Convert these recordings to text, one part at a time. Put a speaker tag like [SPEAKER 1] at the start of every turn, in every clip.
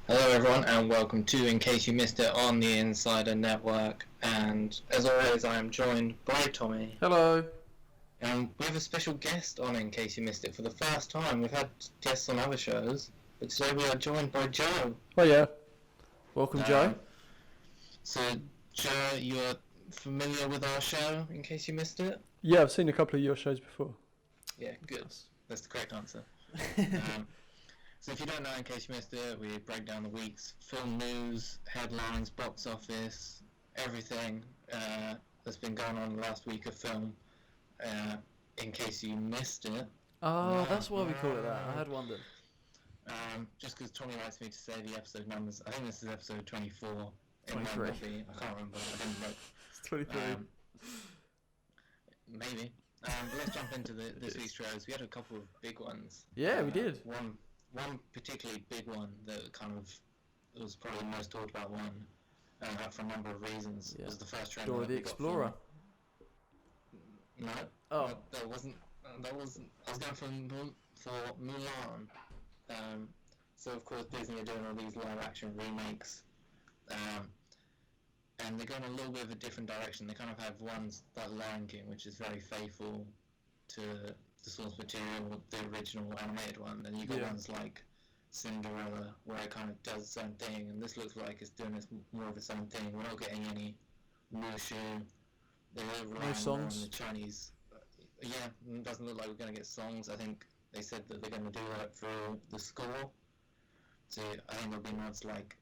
[SPEAKER 1] Hello everyone and welcome to In Case You Missed It on the Insider Network, and as always I am joined by Tommy.
[SPEAKER 2] Hello.
[SPEAKER 1] And we have a special guest on In Case You Missed It for the first time. We've had guests on other shows, but today we are joined by Joe.
[SPEAKER 2] Oh yeah. Welcome, Joe.
[SPEAKER 1] So Joe, you're familiar with our show In Case You Missed It?
[SPEAKER 2] Yeah, I've seen a couple of your shows before.
[SPEAKER 1] Yeah, good. That's the correct answer. So if you don't know, In Case You Missed It, we break down the week's film news, headlines, box office, everything that's been going on the last week of film. In case you missed it.
[SPEAKER 2] Oh, that's why we call it that. I had wondered.
[SPEAKER 1] Just because Tommy likes me to say the episode numbers. I think this is episode 24.
[SPEAKER 2] 23.
[SPEAKER 1] It might be. I can't remember. I didn't look.
[SPEAKER 2] It's 23.
[SPEAKER 1] Maybe. But let's jump into this week's shows. We had a couple of big ones.
[SPEAKER 2] Yeah, we did.
[SPEAKER 1] One particularly big one that kind of was probably the most talked about one for a number of reasons.
[SPEAKER 2] Yeah.
[SPEAKER 1] Was the first trailer.
[SPEAKER 2] Dora the Explorer.
[SPEAKER 1] No.
[SPEAKER 2] Oh.
[SPEAKER 1] No, that wasn't. I was going for Mulan. So of course Disney are doing all these live action remakes, and they're going a little bit of a different direction. They kind of have ones like Lion King, which is very faithful to the source material, the original animated one. Then you got ones like Cinderella, where it kind of does its own thing, and this looks like it's doing more of its own thing. We're not getting any Mushu. They're relying more on the Chinese. Yeah, it doesn't look like we're going to get songs. I think they said that they're going to do that through the score. So I think there'll be mods like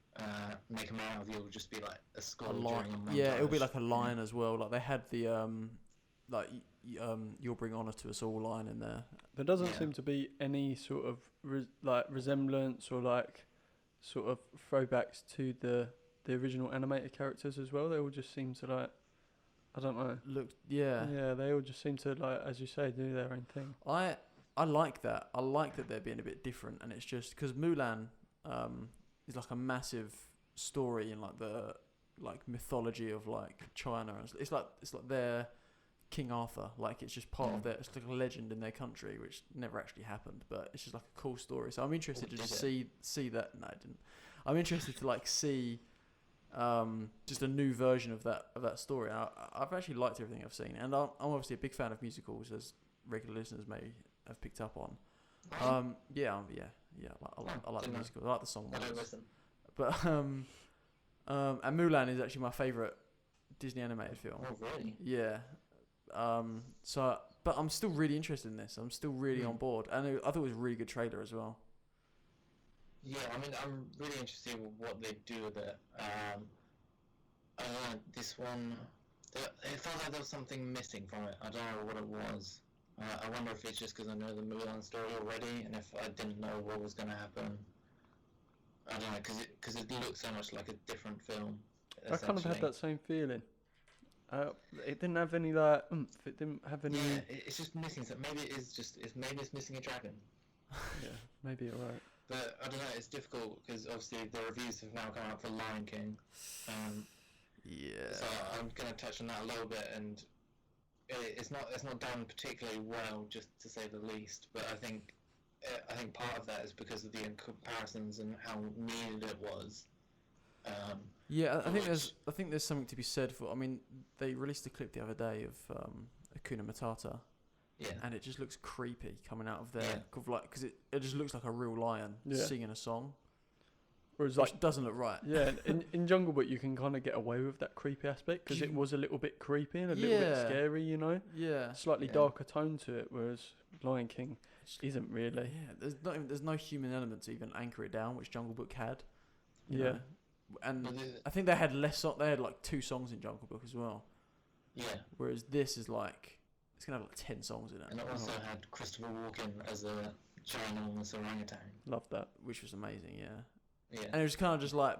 [SPEAKER 1] Make a Man Out of You will just be like a score during a montage.
[SPEAKER 2] Yeah, it'll be like a line as well. Like they had the You'll Bring Honour to Us All line in there.
[SPEAKER 3] There doesn't seem to be any sort of resemblance or like sort of throwbacks to the original animated characters as well. They all just seem to like, I don't know. Yeah, they all just seem to, like, as you say, do their own thing.
[SPEAKER 2] I like that. I like that they're being a bit different, and it's just because Mulan is like a massive story in like the mythology of like China. It's like their King Arthur. Like it's just part of their. It's like a legend in their country, which never actually happened, but it's just like a cool story. So I'm interested to just see that. No, I didn't. I'm interested to like see. Just a new version of that story. I've actually liked everything I've seen, and I'm obviously a big fan of musicals, as regular listeners may have picked up on. I like the musicals. I like the song ones. But and Mulan is actually my favourite Disney animated film.
[SPEAKER 1] Oh really?
[SPEAKER 2] Yeah. But I'm still really interested in this. I'm still really on board, and I thought it was a really good trailer as well.
[SPEAKER 1] Yeah, I mean, I'm really interested in what they do with it. This one, it felt like there was something missing from it. I don't know what it was. I wonder if it's just because I know the Mulan story already, and if I didn't know what was going to happen. I don't know, because it looked so much like a different film.
[SPEAKER 3] I kind of had that same feeling. It didn't have any like oomph. It didn't have any.
[SPEAKER 1] Yeah, it's just missing something. Maybe it's missing a dragon.
[SPEAKER 3] Yeah, maybe you're right.
[SPEAKER 1] But I don't know, it's difficult because obviously the reviews have now come out for Lion King.
[SPEAKER 2] Yeah.
[SPEAKER 1] So I'm going to touch on that a little bit, and it's not done particularly well, just to say the least. But I think part of that is because of the comparisons and how needed it was.
[SPEAKER 2] I think there's something to be said for. I mean, they released a clip the other day of Hakuna Matata.
[SPEAKER 1] Yeah.
[SPEAKER 2] And it just looks creepy coming out of there, because it just looks like a real lion singing a song.
[SPEAKER 3] Whereas
[SPEAKER 2] which doesn't look right.
[SPEAKER 3] Yeah, in Jungle Book you can kind of get away with that creepy aspect because it was a little bit creepy and a little bit scary, you know.
[SPEAKER 2] Yeah.
[SPEAKER 3] Slightly darker tone to it, whereas Lion King isn't really.
[SPEAKER 2] Yeah, there's no human element to even anchor it down, which Jungle Book had. You know? And I think they had less. They had like 2 songs in Jungle Book as well.
[SPEAKER 1] Yeah.
[SPEAKER 2] Whereas this is like. It's going to have like 10 songs in it.
[SPEAKER 1] And it also had Christopher Walken as a ginormous orangutan.
[SPEAKER 3] Love that.
[SPEAKER 2] Which was amazing, yeah.
[SPEAKER 1] Yeah.
[SPEAKER 2] And it was kind of just like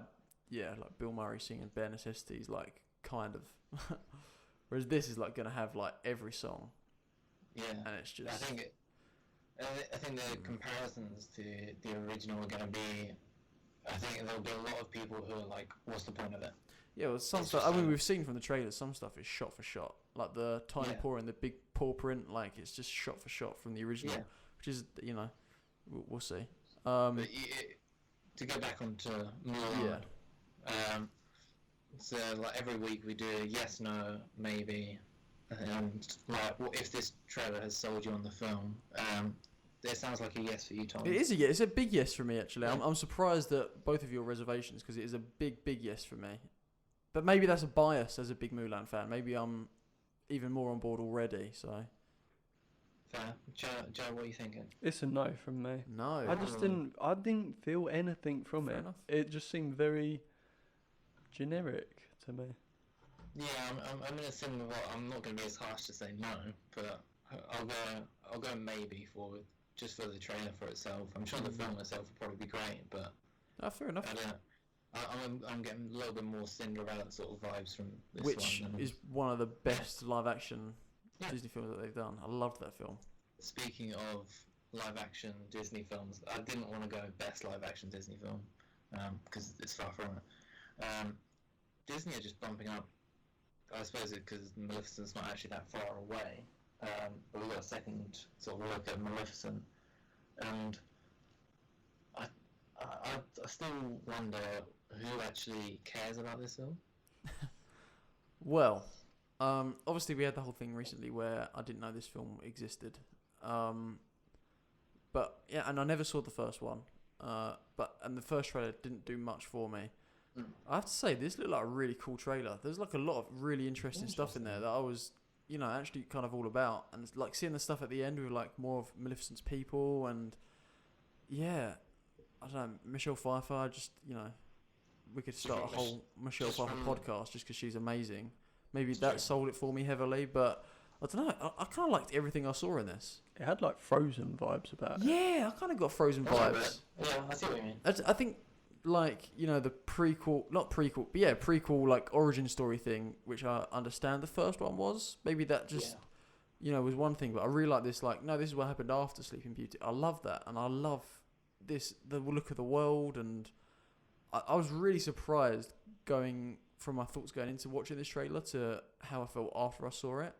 [SPEAKER 2] Bill Murray singing Bare Necessities, like, kind of. Whereas this is like going to have like every song.
[SPEAKER 1] Yeah.
[SPEAKER 2] And it's just...
[SPEAKER 1] I think the comparisons to the original are going to be... I think there'll be a lot of people who are like, what's the point of it?
[SPEAKER 2] Yeah, well, some stuff. I mean, we've seen from the trailer, some stuff is shot for shot, like the tiny paw and the big paw print. Like it's just shot for shot from the original, which is, you know, we'll see.
[SPEAKER 1] But to go back onto Mulan. So like every week we do yes, no, maybe, and like what if this trailer has sold you on the film? It sounds like a yes for you, Tom.
[SPEAKER 2] It is a yes. It's a big yes for me, actually. I'm surprised at both of your reservations because it is a big yes for me. But maybe that's a bias as a big Mulan fan. Maybe I'm even more on board already. So.
[SPEAKER 1] Fair. Joe, what are you thinking?
[SPEAKER 3] It's a no from me.
[SPEAKER 2] No.
[SPEAKER 3] I didn't feel anything from
[SPEAKER 2] Fair
[SPEAKER 3] it.
[SPEAKER 2] enough.
[SPEAKER 3] It just seemed very generic to me.
[SPEAKER 1] Yeah, I'm in a similar. I'm not going to be as harsh to say no, but I'll go maybe for just for the trailer for itself. I'm sure the film itself will probably be great, but
[SPEAKER 2] Fair enough.
[SPEAKER 1] I'm getting a little bit more Cinderella sort of vibes from this
[SPEAKER 2] Which
[SPEAKER 1] one.
[SPEAKER 2] is one of the best live action Disney films that they've done. I loved that film.
[SPEAKER 1] Speaking of live action Disney films, I didn't want to go best live action Disney film because it's far from it. Disney are just bumping up. I suppose it because Maleficent's not actually that far away. But we got a second sort of look at Maleficent, and I still wonder who actually cares about this film.
[SPEAKER 2] Well, obviously we had the whole thing recently where I didn't know this film existed. But yeah, and I never saw the first one. And the first trailer didn't do much for me. I have to say, this looked like a really cool trailer. There's like a lot of really interesting stuff in there that I was, actually kind of all about. And it's like seeing the stuff at the end with like more of Maleficent's people and yeah, I don't know, Michelle Pfeiffer. Just we could start a whole Michelle Pfeiffer podcast just because she's amazing. Maybe that sold it for me heavily, but I don't know. I kind of liked everything I saw in this.
[SPEAKER 3] It had like Frozen vibes about it.
[SPEAKER 2] Yeah, I kind of got Frozen vibes.
[SPEAKER 1] Yeah, I see what you mean.
[SPEAKER 2] I think like the prequel like origin story thing, which I understand the first one was. Maybe that just was one thing, but I really like this. Like, no, this is what happened after Sleeping Beauty. I love that, and I love the look of the world, and I was really surprised from my thoughts going into watching this trailer to how I felt after I saw it.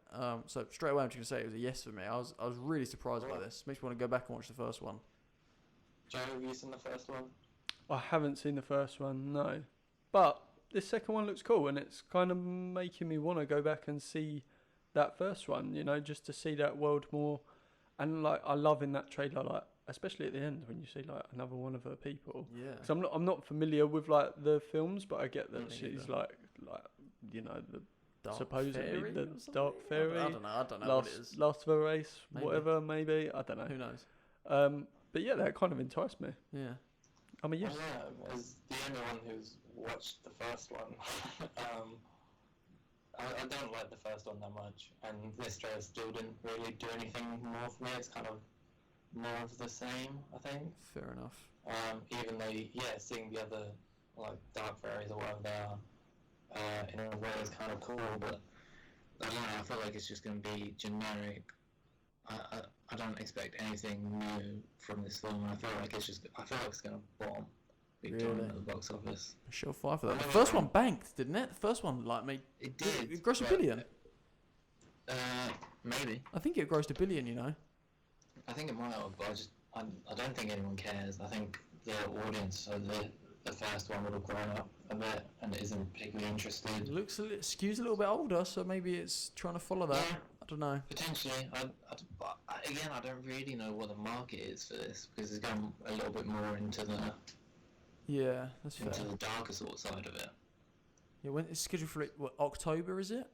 [SPEAKER 2] So straight away I'm just gonna say it was a yes for me. I was really surprised by this. Makes me want to go back and watch the first one.
[SPEAKER 1] Joe, have you seen the first one?
[SPEAKER 3] I haven't seen the first one, no. But this second one looks cool, and it's kind of making me want to go back and see that first one, just to see that world more. And like, I love in that trailer, like, especially at the end when you see like another one of her people.
[SPEAKER 2] Yeah.
[SPEAKER 3] Because I'm not familiar with like the films, but I get that she's like the
[SPEAKER 2] Dark
[SPEAKER 3] supposedly
[SPEAKER 2] fairy
[SPEAKER 3] the
[SPEAKER 2] or something?
[SPEAKER 3] dark fairy.
[SPEAKER 2] I don't know what it is.
[SPEAKER 3] Last of a race,
[SPEAKER 2] Maybe.
[SPEAKER 3] whatever, maybe. I don't know.
[SPEAKER 2] Who knows?
[SPEAKER 3] But yeah, that kind of enticed me.
[SPEAKER 2] Yeah.
[SPEAKER 3] I mean, yes.
[SPEAKER 1] Yeah, as the only one who's watched the first one, I don't like the first one that much, and this trailer still didn't really do anything more for me. It's kind of more of the same, I think.
[SPEAKER 2] Fair enough.
[SPEAKER 1] Even though, seeing the other like dark fairies or whatever they are, in a way is kind of cool, but I don't know. I feel like it's just going to be generic. I don't expect anything new from this film. I feel like it's going to bomb big time at the box office.
[SPEAKER 2] Michelle Pfeiffer. The first one banked, didn't it? The first one made
[SPEAKER 1] it did.
[SPEAKER 2] It grossed $1 billion.
[SPEAKER 1] Maybe.
[SPEAKER 2] I think it grossed $1 billion.
[SPEAKER 1] I think it might have, but I don't think anyone cares. I think the audience, so the first one would have grown up a bit and isn't particularly interested.
[SPEAKER 2] It skews a little bit older, so maybe it's trying to follow that.
[SPEAKER 1] Yeah,
[SPEAKER 2] I don't know.
[SPEAKER 1] Potentially. Again, I don't really know what the market is for this because it's going a little bit more into the
[SPEAKER 2] that's fair.
[SPEAKER 1] into the darker sort of side of it.
[SPEAKER 2] Yeah, when it's scheduled for October, is it?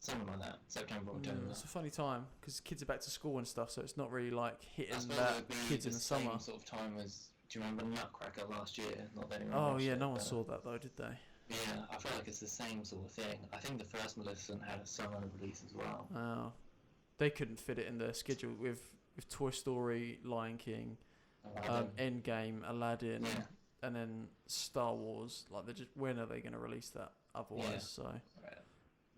[SPEAKER 1] Something like that. September, October.
[SPEAKER 2] It's a funny time because kids are back to school and stuff, so it's not really like hitting
[SPEAKER 1] I suppose
[SPEAKER 2] that
[SPEAKER 1] it would be
[SPEAKER 2] kids in the
[SPEAKER 1] same
[SPEAKER 2] summer.
[SPEAKER 1] sort of time as. Do you remember Nutcracker last year? Not that anyone
[SPEAKER 2] Oh
[SPEAKER 1] watched
[SPEAKER 2] yeah,
[SPEAKER 1] it,
[SPEAKER 2] no one
[SPEAKER 1] but-
[SPEAKER 2] saw that though, did they?
[SPEAKER 1] Yeah, I feel like it's the same sort of thing. I think the first Maleficent had a summer release as well.
[SPEAKER 2] Oh, they couldn't fit it in their schedule with Toy Story, Lion King, Endgame, Aladdin,
[SPEAKER 1] Yeah.
[SPEAKER 2] and then Star Wars. Like, when are they going to release that? Otherwise,
[SPEAKER 1] Yeah.
[SPEAKER 2] so
[SPEAKER 1] Right.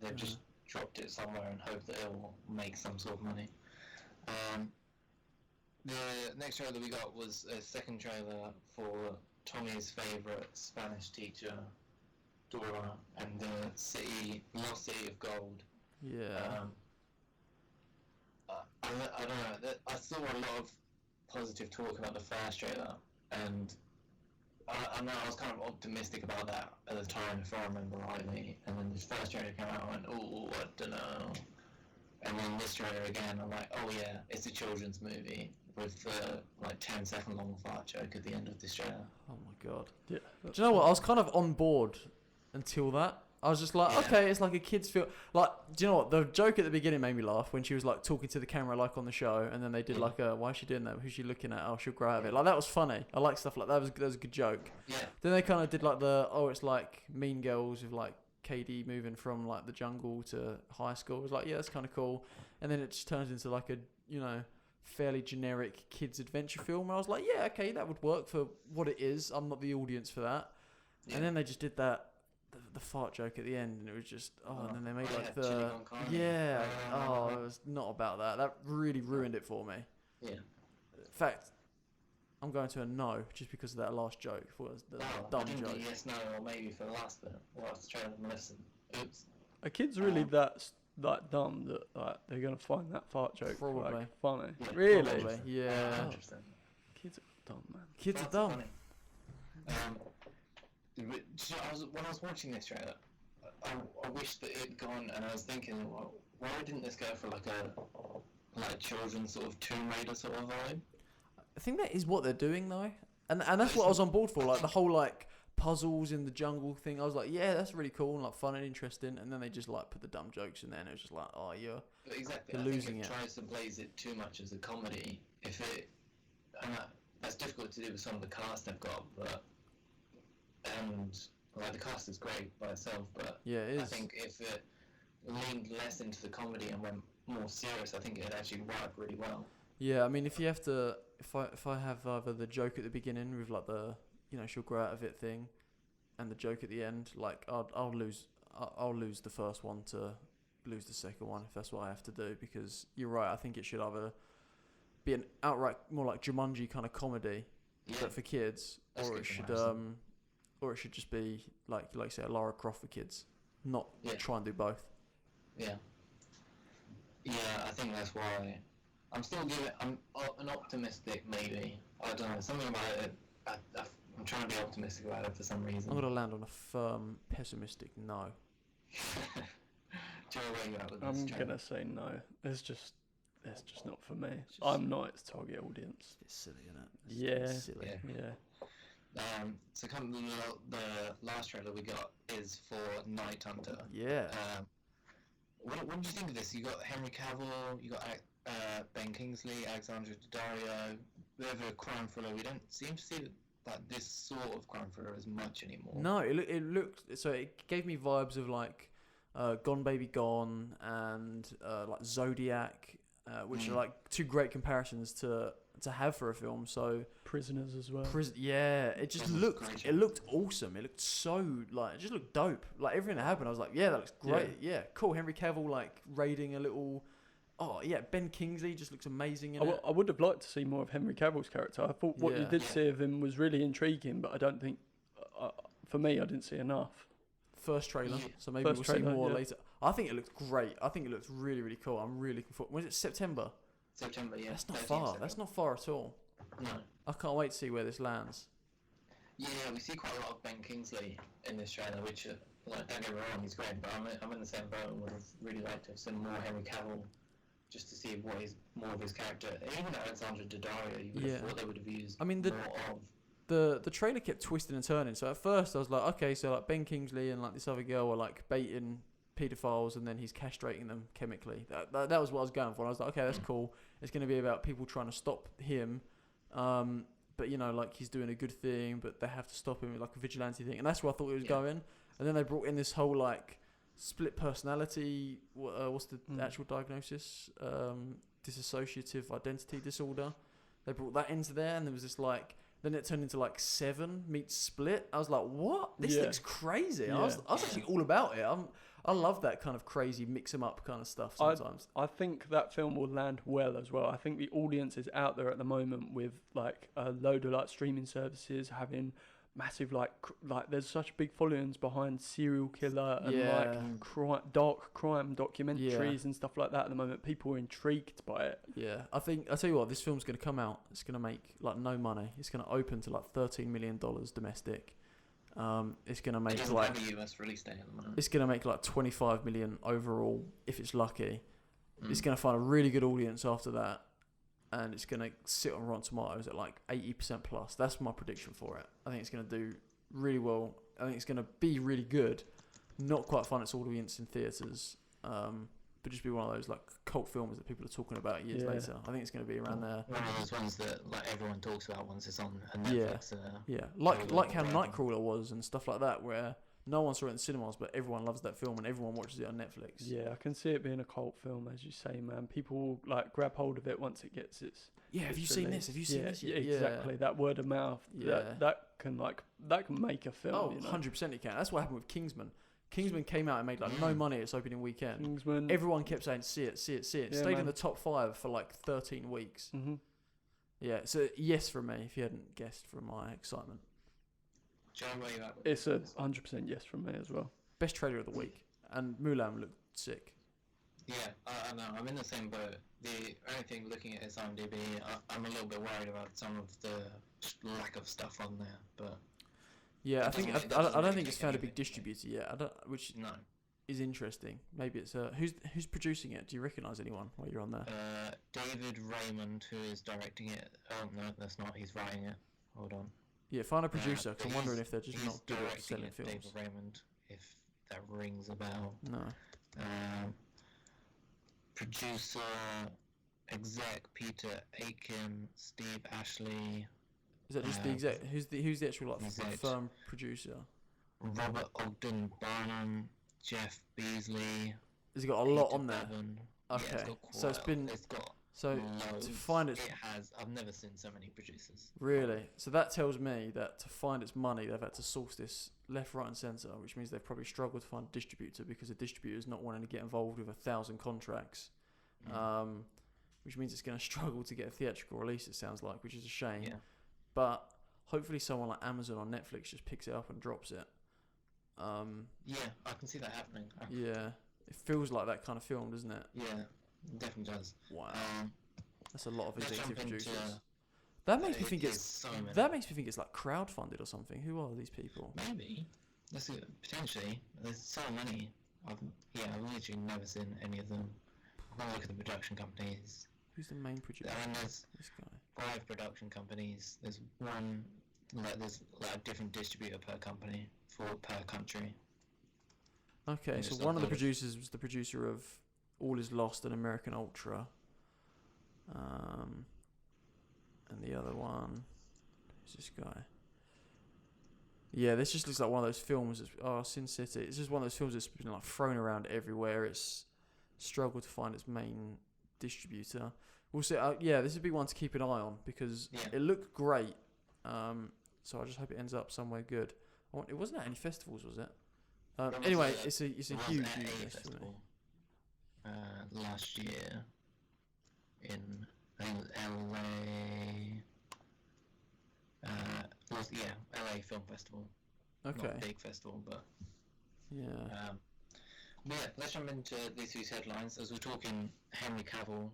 [SPEAKER 1] They've just dropped it somewhere and hope that it will make some sort of money. The next trailer that we got was a second trailer for Tommy's favourite Spanish teacher, Dora, and the Lost City of Gold.
[SPEAKER 2] yeah.
[SPEAKER 1] I don't know. I saw a lot of positive talk about the first trailer, and I know I was kind of optimistic about that at the time, if I remember rightly. And then this first trailer came out, I went, oh, I don't know. And then this trailer again, I'm like, oh yeah, it's a children's movie with the 10-second long fart joke at the end of this trailer.
[SPEAKER 2] Oh my god.
[SPEAKER 3] Yeah.
[SPEAKER 2] Do you know what? I was kind of on board until that. I was just like, okay, it's like a kid's film. Like, do you know what? The joke at the beginning made me laugh when she was like talking to the camera like on the show, and then they did like a, why is she doing that? Who's she looking at? Oh, she'll grow out of it. Like that was funny. I like stuff like that. That was a good joke.
[SPEAKER 1] Yeah.
[SPEAKER 2] Then they kind of did like it's like Mean Girls with like KD moving from like the jungle to high school. It was like, yeah, that's kind of cool. And then it just turns into like a, fairly generic kids adventure film. I was like, yeah, okay, that would work for what it is. I'm not the audience for that. Yeah. And then they just did that. The fart joke at the end, and it was just and then they made like it was not about that. That really ruined it for me. Yeah. In fact, I'm going to a no just because of that last joke. Was the dumb joke.
[SPEAKER 1] Yes, no, or maybe for the last bit. Well, I was trying to listen. Oops.
[SPEAKER 3] Are kids really that dumb that like they're gonna find that fart joke
[SPEAKER 2] probably
[SPEAKER 3] funny?
[SPEAKER 1] Yeah,
[SPEAKER 3] really?
[SPEAKER 2] Probably. Yeah.
[SPEAKER 1] Interesting.
[SPEAKER 3] Kids are dumb, man.
[SPEAKER 2] Kids are dumb.
[SPEAKER 1] When I was watching this trailer, I wish that it had gone, and I was thinking, well, why didn't this go for like a children's sort of Tomb Raider sort of vibe?
[SPEAKER 2] I think that is what they're doing though, and that's what I was on board for. Like the whole like puzzles in the jungle thing. I was like, yeah, that's really cool and like fun and interesting. And then they just like put the dumb jokes in there, and it was just like, oh, you're losing it.
[SPEAKER 1] Tries to blaze it too much as a comedy. That's difficult to do with some of the cast they've got, but. And the cast is great by itself, but
[SPEAKER 2] yeah, it is.
[SPEAKER 1] I think if it leaned less into the comedy and went more serious, I think it'd actually work really well.
[SPEAKER 2] Yeah, I mean, if you have to, if I have either the joke at the beginning with like the she'll grow out of it thing, and the joke at the end, like I'll lose the first one to lose the second one if that's what I have to do, because you're right. I think it should either be an outright more like Jumanji kind of comedy, but for kids, or it should just be like say a Lara Croft for kids, not try and do both. Yeah.
[SPEAKER 1] Yeah, I think that's why I'm an optimistic maybe. I don't know, something about it. I'm trying to be optimistic about it for some reason.
[SPEAKER 2] I'm gonna land on a firm pessimistic no.
[SPEAKER 1] Joe, where are you at with this?
[SPEAKER 3] I'm gonna say no. It's just not for me. I'm not its target audience.
[SPEAKER 2] It's silly, isn't it?
[SPEAKER 3] It's
[SPEAKER 2] silly.
[SPEAKER 3] Yeah.
[SPEAKER 1] So the last trailer we got is for Night Hunter.
[SPEAKER 2] Yeah.
[SPEAKER 1] What did you think of this? You got Henry Cavill, you got Ben Kingsley, Alexandra Daddario, bit of a crime thriller. We don't seem to see this sort of crime thriller as much anymore.
[SPEAKER 2] No, it looked so. It gave me vibes of like Gone Baby Gone and like Zodiac, which are like two great comparisons to have for a film. So
[SPEAKER 3] Prisoners as well.
[SPEAKER 2] It just looked. It looked awesome. It looked so it just looked dope. Like everything that happened, I was like, yeah, that looks great. Yeah, cool. Henry Cavill like raiding a little. Oh yeah, Ben Kingsley just looks amazing in it.
[SPEAKER 3] I would have liked to see more of Henry Cavill's character. I thought what you did see of him was really intriguing, but I don't think, for me, I didn't see enough.
[SPEAKER 2] First trailer, so maybe we'll see more later. I think it looked great. I think it looks really, really cool. I'm really looking forward. Was it September?
[SPEAKER 1] September, yeah.
[SPEAKER 2] That's not far. September. That's not far at all.
[SPEAKER 1] No.
[SPEAKER 2] I can't wait to see where this lands.
[SPEAKER 1] Yeah, we see quite a lot of Ben Kingsley in this trailer, which, don't get me wrong, he's great, but I'm in the same boat and would have really liked to have seen more Henry Cavill, just to see what is more of his character. Even Alexandra Daddario, you would have thought they would have used more of.
[SPEAKER 2] The trailer kept twisting and turning. So at first I was like, okay, so like Ben Kingsley and like this other girl are like baiting paedophiles, and then he's castrating them chemically. That was what I was going for. And I was like, okay, that's cool. It's going to be about people trying to stop him, but like he's doing a good thing, but they have to stop him, like a vigilante thing. And that's where I thought it was going. And then they brought in this whole like split personality. What's the actual diagnosis? Dissociative identity disorder. They brought that into there, and there was this like. Then it turned into like Seven meets Split. I was like, what? This looks crazy. Yeah. I was actually all about it. I love that kind of crazy mix 'em up kind of stuff sometimes.
[SPEAKER 3] I think that film will land well as well. I think the audience is out there at the moment with like a load of like streaming services having massive like there's such big followings behind serial killer and
[SPEAKER 2] Yeah.
[SPEAKER 3] like dark crime documentaries and stuff like that at the moment. People are intrigued by it.
[SPEAKER 2] Yeah, I think I'll tell you what, this film's going to come out. It's going to make like no money. It's going to open to like $13 million domestic. It's going to
[SPEAKER 1] It
[SPEAKER 2] make
[SPEAKER 1] doesn't
[SPEAKER 2] like
[SPEAKER 1] have a US release date at the moment.
[SPEAKER 2] it's going to make like 25 million overall if it's lucky. It's going to find a really good audience after that, and it's going to sit on Rotten Tomatoes at like 80% plus. That's my prediction for it. I think it's going to do really well. I think it's going to be really good. Not quite find its audience in theatres, but just be one of those like cult films that people are talking about years later. I think it's going to be around there.
[SPEAKER 1] One of those ones that like everyone talks about once it's on Netflix.
[SPEAKER 2] Yeah, like how Nightcrawler was and stuff like that, where no one saw it in cinemas, but everyone loves that film and everyone watches it on Netflix.
[SPEAKER 3] Yeah, I can see it being a cult film, as you say, man. People like grab hold of it once it gets its.
[SPEAKER 2] Have you seen this? Have you seen this?
[SPEAKER 3] Yeah, exactly. That word of mouth.
[SPEAKER 2] Yeah.
[SPEAKER 3] That can make a film.
[SPEAKER 2] Oh,
[SPEAKER 3] you know?
[SPEAKER 2] 100% it can. That's what happened with Kingsman. Kingsman came out and made like no money its opening weekend.
[SPEAKER 3] Kingsman.
[SPEAKER 2] Everyone kept saying, see it. Stayed in the top 5 for like 13 weeks.
[SPEAKER 3] Mm-hmm.
[SPEAKER 2] Yeah, so yes from me, if you hadn't guessed from my excitement.
[SPEAKER 1] Joe, where you at?
[SPEAKER 3] It's a 100% yes from me as well.
[SPEAKER 2] Best trailer of the week. And Mulan looked sick.
[SPEAKER 1] Yeah, I know. I'm in the same boat. The only thing looking at its IMDb, I'm a little bit worried about some of the lack of stuff on there, but...
[SPEAKER 2] Yeah, I don't think it's found a big
[SPEAKER 1] anything.
[SPEAKER 2] distributor yet. Which
[SPEAKER 1] No.
[SPEAKER 2] is interesting. Maybe it's who's producing it? Do you recognise anyone while you're on there?
[SPEAKER 1] David Raymond, who is directing it. Oh no, that's not. He's writing it. Hold on.
[SPEAKER 2] Yeah, find a producer. Cause
[SPEAKER 1] But
[SPEAKER 2] I'm wondering if they're just
[SPEAKER 1] he's
[SPEAKER 2] not good at
[SPEAKER 1] directing
[SPEAKER 2] selling
[SPEAKER 1] it,
[SPEAKER 2] films.
[SPEAKER 1] David Raymond, if that rings a bell.
[SPEAKER 2] No.
[SPEAKER 1] Producer, exec Peter Aiken, Steve Ashley,
[SPEAKER 2] Is that just the exec? Who's the actual like
[SPEAKER 1] exec.
[SPEAKER 2] firm producer?
[SPEAKER 1] Robert Ogden Barnum, Jeff Beasley.
[SPEAKER 2] Has he got a lot
[SPEAKER 1] Peter
[SPEAKER 2] on there?
[SPEAKER 1] Bevan.
[SPEAKER 2] Okay,
[SPEAKER 1] Yeah, it's got
[SPEAKER 2] so it's been
[SPEAKER 1] It's got
[SPEAKER 2] so
[SPEAKER 1] loads.
[SPEAKER 2] to find its
[SPEAKER 1] It has. I've never seen so many producers.
[SPEAKER 2] really. So that tells me that to find its money, they've had to source this left, right, and centre, which means they've probably struggled to find a distributor because the distributor is not wanting to get involved with 1,000 contracts. Which means it's going to struggle to get a theatrical release. It sounds like, which is a shame.
[SPEAKER 1] Yeah.
[SPEAKER 2] But hopefully, someone like Amazon or Netflix just picks it up and drops it.
[SPEAKER 1] Yeah, I can see that happening.
[SPEAKER 2] Yeah, it feels like that kind of film, doesn't it?
[SPEAKER 1] Yeah, it definitely does.
[SPEAKER 2] Wow, that's a lot of
[SPEAKER 1] let's
[SPEAKER 2] executive
[SPEAKER 1] jump into,
[SPEAKER 2] producers. That makes me
[SPEAKER 1] it
[SPEAKER 2] think
[SPEAKER 1] is
[SPEAKER 2] it's
[SPEAKER 1] so many.
[SPEAKER 2] that makes me think it's like crowdfunded or something. Who are these people?
[SPEAKER 1] Maybe. Let's see, potentially. There's so many. I've literally never seen any of them. I'm gonna look at the production companies.
[SPEAKER 2] Who's the main producer?
[SPEAKER 1] I mean, there's
[SPEAKER 2] This guy.
[SPEAKER 1] 5 production companies. There's one, there's a different distributor per company per country.
[SPEAKER 2] Okay,
[SPEAKER 1] And
[SPEAKER 2] so
[SPEAKER 1] it's
[SPEAKER 2] one of the
[SPEAKER 1] uploaded.
[SPEAKER 2] producers was the producer of All Is Lost and American Ultra. And the other one, who's this guy? Yeah, this just looks like one of those films. Sin City. It's just one of those films that's been like thrown around everywhere. It's struggled to find its main distributor. We'll see. This would be one to keep an eye on because it looked great. So I just hope it ends up somewhere good. It wasn't at any festivals, was it? Anyway, it's a huge festival.
[SPEAKER 1] Last year in I think it was LA. LA Film Festival.
[SPEAKER 2] Okay.
[SPEAKER 1] Not a big festival, but
[SPEAKER 2] Yeah.
[SPEAKER 1] But yeah, let's jump into these week's headlines. As we're talking, Henry Cavill,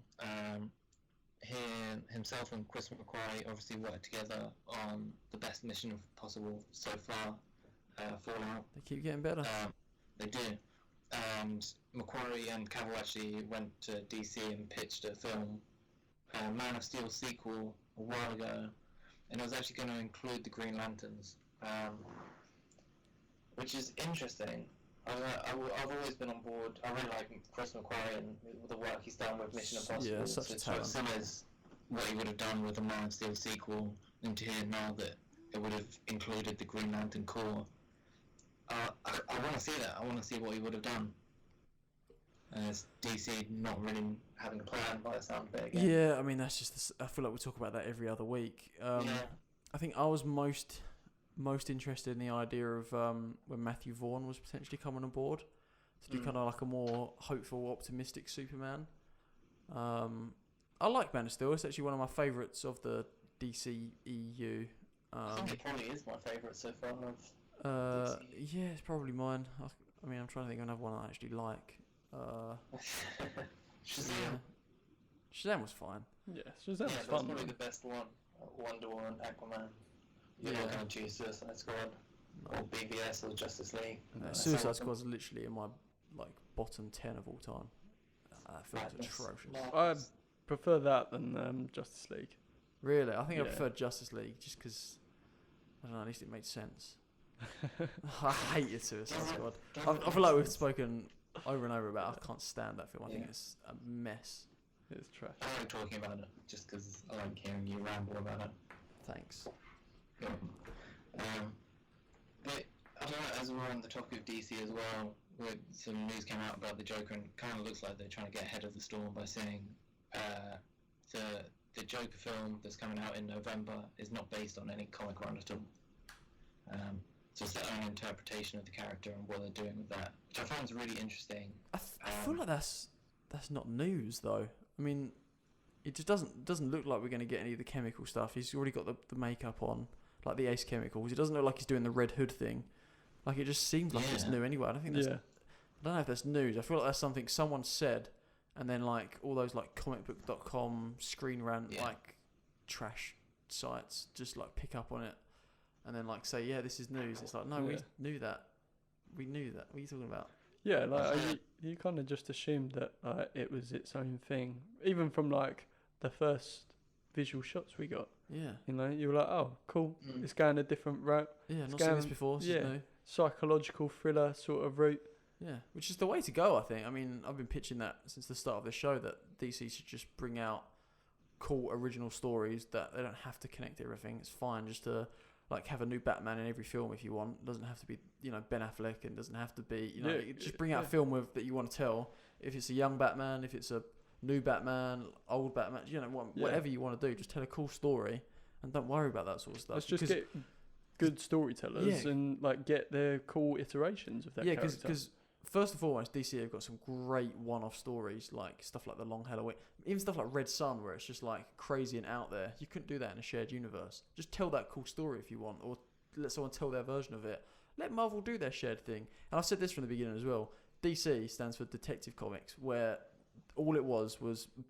[SPEAKER 1] himself and Chris McQuarrie obviously worked together on the best mission possible so far, Fallout.
[SPEAKER 2] They keep getting better.
[SPEAKER 1] They do. And McQuarrie and Cavill actually went to DC and pitched a film, Man of Steel sequel, a while ago, and it was actually going to include the Green Lanterns, which is interesting. I've always been on board. I really like Chris McQuarrie and the work he's done with Mission Impossible.
[SPEAKER 2] Yeah, such a talent.
[SPEAKER 1] It's similar as what he would have done with the Man of Steel sequel, and to hear now that it would have included the Green Lantern Corps. I want to see that. I want to see what he would have done. As DC not really having a plan by the sound of it again.
[SPEAKER 2] Yeah, I mean that's just. I feel like we talk about that every other week. I think I was most interested in the idea of when Matthew Vaughn was potentially coming on board to do kind of like a more hopeful, optimistic Superman. I like Man of Steel. It's actually one of my favourites of the DCEU.
[SPEAKER 1] I think it probably is my favourite so far.
[SPEAKER 2] Yeah, it's probably mine. I mean, I'm trying to think of another one I actually like.
[SPEAKER 1] Shazam.
[SPEAKER 2] Yeah. Shazam was fine.
[SPEAKER 3] Yeah, Shazam's
[SPEAKER 1] That's
[SPEAKER 3] fun.
[SPEAKER 1] probably
[SPEAKER 3] Man.
[SPEAKER 1] the best one. Wonder Woman, Aquaman. You're
[SPEAKER 2] Yeah.
[SPEAKER 1] not going to choose Suicide Squad or BVS or Justice League.
[SPEAKER 2] No, Suicide Squad's literally in my bottom 10 of all time. That film's atrocious.
[SPEAKER 3] I prefer that than Justice League.
[SPEAKER 2] Really, I think I
[SPEAKER 3] Yeah.
[SPEAKER 2] prefer Justice League just because I don't know. At least it made sense. I hated Suicide Squad. I feel like we've spoken over and over about. I can't stand that film. I think it's a mess.
[SPEAKER 3] It's trash.
[SPEAKER 1] I like talking about it just because I like hearing you ramble about it.
[SPEAKER 2] Thanks.
[SPEAKER 1] Yeah. But I don't know, as we're on the topic of DC as well, some news came out about the Joker, and it kind of looks like they're trying to get ahead of the storm by saying the Joker film that's coming out in November is not based on any comic run at all. So it's their own interpretation of the character and what they're doing with that, which I find is really interesting.
[SPEAKER 2] I feel like that's not news though. I mean, it just doesn't look like we're going to get any of the chemical stuff. He's already got the makeup on, like the Ace chemicals. It doesn't look like he's doing the Red Hood thing. Like it just seems like it's new anyway. I don't think that's. I don't know if that's news. I feel like that's something someone said, and then like all those like comicbook.com, Screen Rant, like trash sites just like pick up on it, and then like say, yeah, this is news. It's like, no, we knew that. We knew that. What are you talking about?
[SPEAKER 3] Yeah, like you kind of just assumed that it was its own thing, even from like the first visual shots we got.
[SPEAKER 2] Yeah.
[SPEAKER 3] You know, you were like, oh, cool, it's going a different route.
[SPEAKER 2] Yeah, not seen this before. This is new.
[SPEAKER 3] Psychological thriller sort of route.
[SPEAKER 2] Yeah, which is the way to go, I think. I mean, I've been pitching that since the start of the show, that DC should just bring out cool original stories that they don't have to connect everything. It's fine just to like have a new Batman in every film if you want. It doesn't have to be, Ben Affleck, and doesn't have to be, just bring out a film that you want to tell. If it's a young Batman, if it's a new Batman, old Batman, whatever you want to do, just tell a cool story and don't worry about that sort of stuff.
[SPEAKER 3] Let's just get good storytellers and like get their cool iterations of that character.
[SPEAKER 2] Because first and foremost, DC have got some great one-off stories, like stuff like The Long Halloween, even stuff like Red Sun, where it's just like crazy and out there. You couldn't do that in a shared universe. Just tell that cool story if you want, or let someone tell their version of it. Let Marvel do their shared thing. And I've said this from the beginning as well. DC stands for Detective Comics, where all it was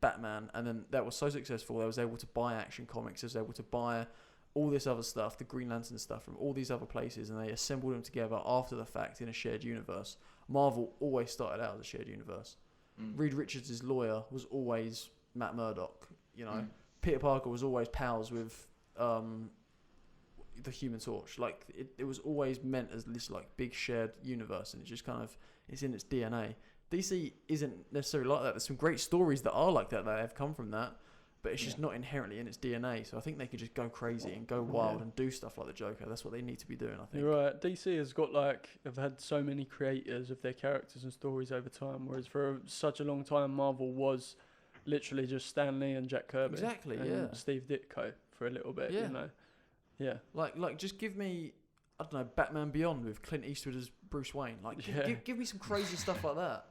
[SPEAKER 2] Batman, and then that was so successful, they was able to buy Action Comics, they was able to buy all this other stuff, the Green Lantern stuff from all these other places, and they assembled them together after the fact in a shared universe. Marvel always started out as a shared universe. Reed Richards' lawyer was always Matt Murdock. Peter Parker was always pals with the Human Torch. Like it was always meant as this like big shared universe, and it just kind of it's in its DNA. DC isn't necessarily like that. There's some great stories that are like that have come from that, but it's just not inherently in its DNA. So I think they could just go crazy and go wild and do stuff like the Joker. That's what they need to be doing, I think.
[SPEAKER 3] You're right. DC has got have had so many creators of their characters and stories over time, whereas for such a long time Marvel was literally just Stan Lee and Jack Kirby.
[SPEAKER 2] Exactly,
[SPEAKER 3] and Steve Ditko for a little bit, Yeah.
[SPEAKER 2] Like just give me, I don't know, Batman Beyond with Clint Eastwood as Bruce Wayne. Like give me some crazy stuff like that.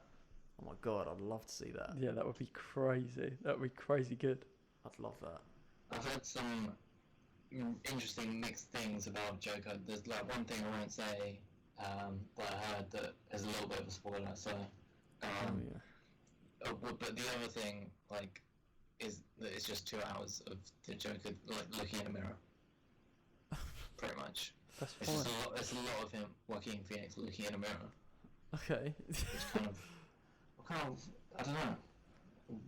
[SPEAKER 2] Oh my God, I'd love to see that.
[SPEAKER 3] Yeah, that would be crazy. That would be crazy good.
[SPEAKER 2] I'd love that.
[SPEAKER 1] I've heard some interesting mixed things about Joker. There's like one thing I won't say that I heard that is a little bit of a spoiler. So, but the other thing is that it's just 2 hours of the Joker looking in a mirror. Pretty much.
[SPEAKER 3] That's fine.
[SPEAKER 1] It's a lot of him, Joaquin Phoenix, looking in a mirror.
[SPEAKER 2] Okay.
[SPEAKER 1] Which kind of, I don't know,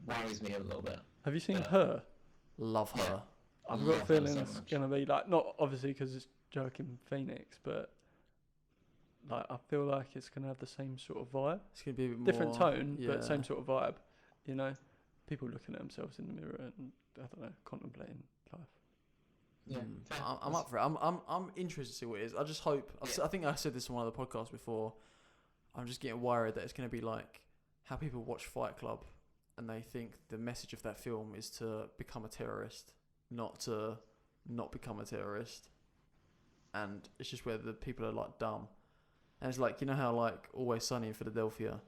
[SPEAKER 1] worries me a little bit.
[SPEAKER 3] Have you seen Her?
[SPEAKER 2] Love Her.
[SPEAKER 3] I've got a feeling it's going to be not obviously because it's Joaquin Phoenix, but I feel like it's going to have the same sort of vibe.
[SPEAKER 2] It's going to be a bit more...
[SPEAKER 3] Different tone, but same sort of vibe. People looking at themselves in the mirror and, I don't know, contemplating life.
[SPEAKER 1] Yeah,
[SPEAKER 2] I'm up for it. I'm interested to see what it is. I just hope... I think I said this on one of the podcasts before. I'm just getting worried that it's going to be like how people watch Fight Club and they think the message of that film is to become a terrorist, not to not become a terrorist. And it's just where the people are like dumb. And it's like, how like Always Sunny in Philadelphia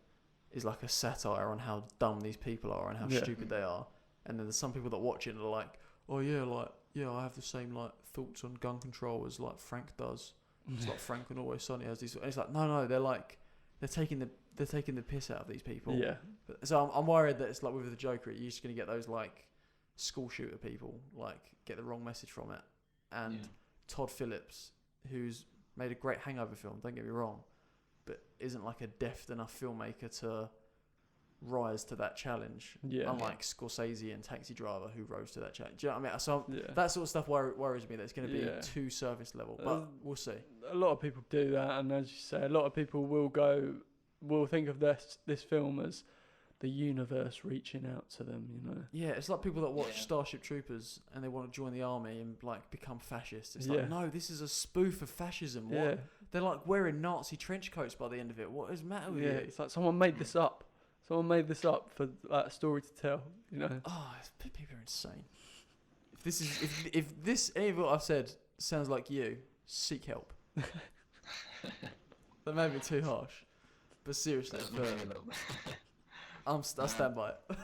[SPEAKER 2] is like a satire on how dumb these people are and how stupid they are. And then there's some people that watch it and are like, oh yeah, like yeah, I have the same like thoughts on gun control as like Frank does. It's like Frank and Always Sunny has these. And it's like no, they're taking the piss out of these people.
[SPEAKER 3] Yeah.
[SPEAKER 2] So I'm worried that it's like with the Joker, you're just gonna get those like school shooter people like get the wrong message from it, and Todd Phillips, who's made a great Hangover film, don't get me wrong, but isn't like a deft enough filmmaker to rise to that challenge.
[SPEAKER 3] Yeah.
[SPEAKER 2] Unlike Scorsese and Taxi Driver, who rose to that challenge. Do you know what I mean? So that sort of stuff worries me that it's going to be too surface level, but we'll see.
[SPEAKER 3] A lot of people do that, and as you say, a lot of people will think of this film as the universe reaching out to them, you know.
[SPEAKER 2] Yeah, it's like people that watch Starship Troopers and they want to join the army and like become fascists. It's like, no, this is a spoof of fascism. What? They're like wearing Nazi trench coats by the end of it. What is the matter with you?
[SPEAKER 3] It's like someone made this up. Someone made this up for like a story to tell, you know.
[SPEAKER 2] Oh, people are insane. If this any of what I've said sounds like you, seek help. That may be too harsh, but seriously, I stand by it.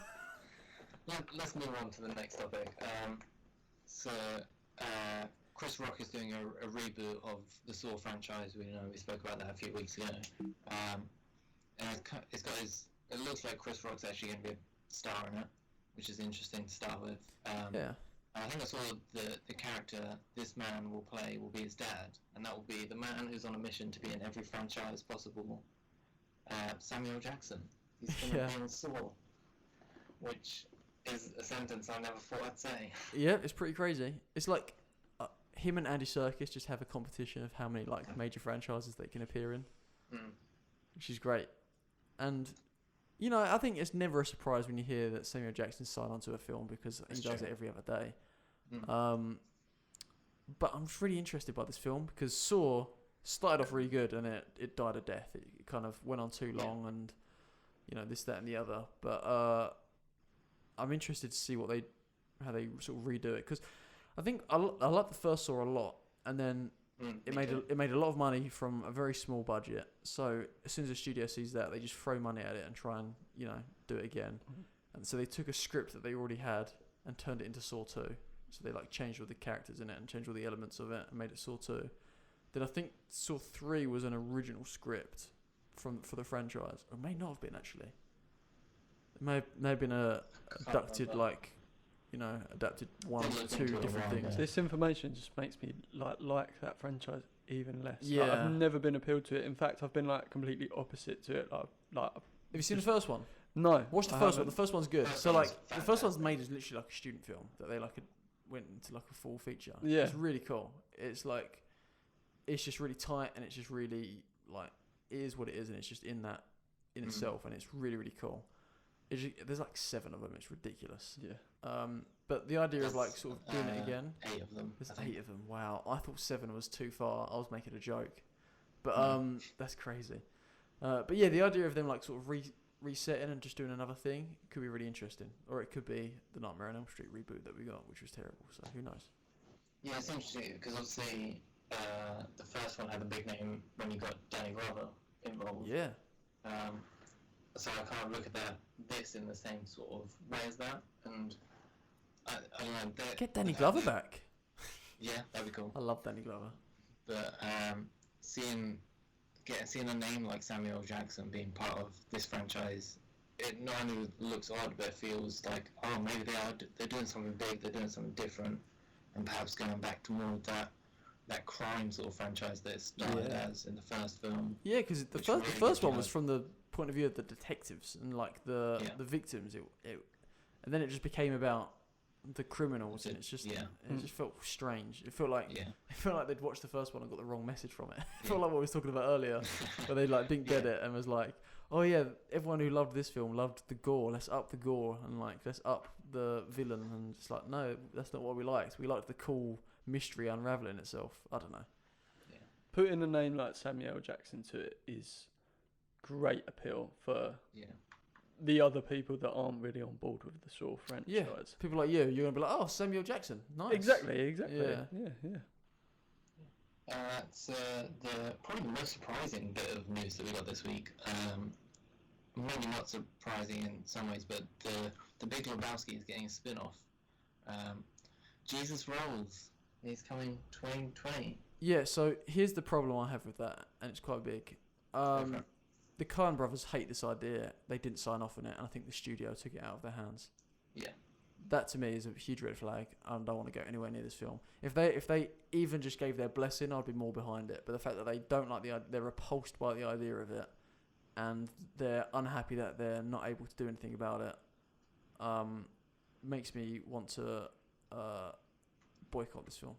[SPEAKER 1] Let's move on to the next topic. Chris Rock is doing a reboot of the Saw franchise. We spoke about that a few weeks ago. And it looks like Chris Rock's actually going to be a star in it, which is interesting to start with. I think I saw the character this man will play will be his dad, and that will be the man who's on a mission to be in every franchise possible. Samuel Jackson. He's going to be in Saw, which is a sentence I never thought I'd say.
[SPEAKER 2] Yeah, it's pretty crazy. It's like him and Andy Serkis just have a competition of how many like major franchises they can appear in, which is great. And you know, I think it's never a surprise when you hear that Samuel Jackson's signed onto a film because he does it every other day. But I'm just really interested by this film because Saw started off really good and it died a death. It kind of went on too long and you know this, that, and the other. But I'm interested to see how they sort of redo it because I think I like the first Saw a lot, and then it made a lot of money from a very small budget. So as soon as the studio sees that, they just throw money at it and try and do it again. And so they took a script that they already had and turned it into Saw 2. So they like changed all the characters in it and changed all the elements of it and made it Saw 2. Then I think Saw 3 was an original script for the franchise, or it may not have been actually. It may have been adapted one or two different things.
[SPEAKER 3] This information just makes me like that franchise even less.
[SPEAKER 2] Yeah,
[SPEAKER 3] like, I've never been appealed to it. In fact, I've been like completely opposite to it. Have
[SPEAKER 2] you seen the first one?
[SPEAKER 3] No.
[SPEAKER 2] Watch the first one. The first one's good. So like the first one's made as literally like a student film that they went into like a full feature.
[SPEAKER 3] Yeah,
[SPEAKER 2] it's really cool. It's like it's just really tight and it's just really like it is what it is and it's just in itself and it's really really cool. There's like 7 of them. It's ridiculous.
[SPEAKER 3] Yeah.
[SPEAKER 2] But the idea of like sort of doing it again.
[SPEAKER 1] 8 of them.
[SPEAKER 2] There's 8 of them. Wow. I thought 7 was too far. I was making a joke. But that's crazy. But yeah, the idea of them like sort of resetting and just doing another thing could be really interesting. Or it could be the Nightmare on Elm Street reboot that we got, which was terrible. So who knows?
[SPEAKER 1] Yeah, it's interesting because obviously the first one had a big name when you got Danny Glover involved.
[SPEAKER 2] Yeah.
[SPEAKER 1] So I kind of look at this in the same sort of way as that, and I don't know.
[SPEAKER 2] Get Danny Glover back.
[SPEAKER 1] Yeah, that'd be cool.
[SPEAKER 2] I love Danny Glover.
[SPEAKER 1] But seeing a name like Samuel Jackson being part of this franchise, it not only looks odd, but it feels like maybe they're doing something big, they're doing something different, and perhaps going back to more of that crime sort of franchise that it started as in the first film.
[SPEAKER 2] Yeah, because the first one was from the point of view of the detectives and like the victims. It and then it just became about the criminals, and it's just it just felt strange. It felt like they'd watched the first one and got the wrong message from it. It felt like what we was talking about earlier, where they like didn't get it and was like, oh yeah, everyone who loved this film loved the gore. Let's up the gore and like let's up the villain, and it's like no, that's not what we liked. We liked the cool mystery unraveling itself. I don't know.
[SPEAKER 3] Yeah. Putting a name like Samuel Jackson to it is great appeal for the other people that aren't really on board with the Saw franchise.
[SPEAKER 2] Yeah, people like you're gonna be like, oh, Samuel Jackson, nice.
[SPEAKER 3] Exactly. Yeah.
[SPEAKER 1] That's probably the most surprising bit of news that we got this week. Maybe not surprising in some ways, but the Big Lebowski is getting a spin-off. Jesus Rolls. He's coming 2020.
[SPEAKER 2] Yeah, so here's the problem I have with that, and it's quite big. The Coen brothers hate this idea. They didn't sign off on it, and I think the studio took it out of their hands.
[SPEAKER 1] Yeah.
[SPEAKER 2] That to me is a huge red flag. I don't want to go anywhere near this film. If they even just gave their blessing, I'd be more behind it. But the fact that they don't like they're repulsed by the idea of it, and they're unhappy that they're not able to do anything about it, makes me want to boycott this film.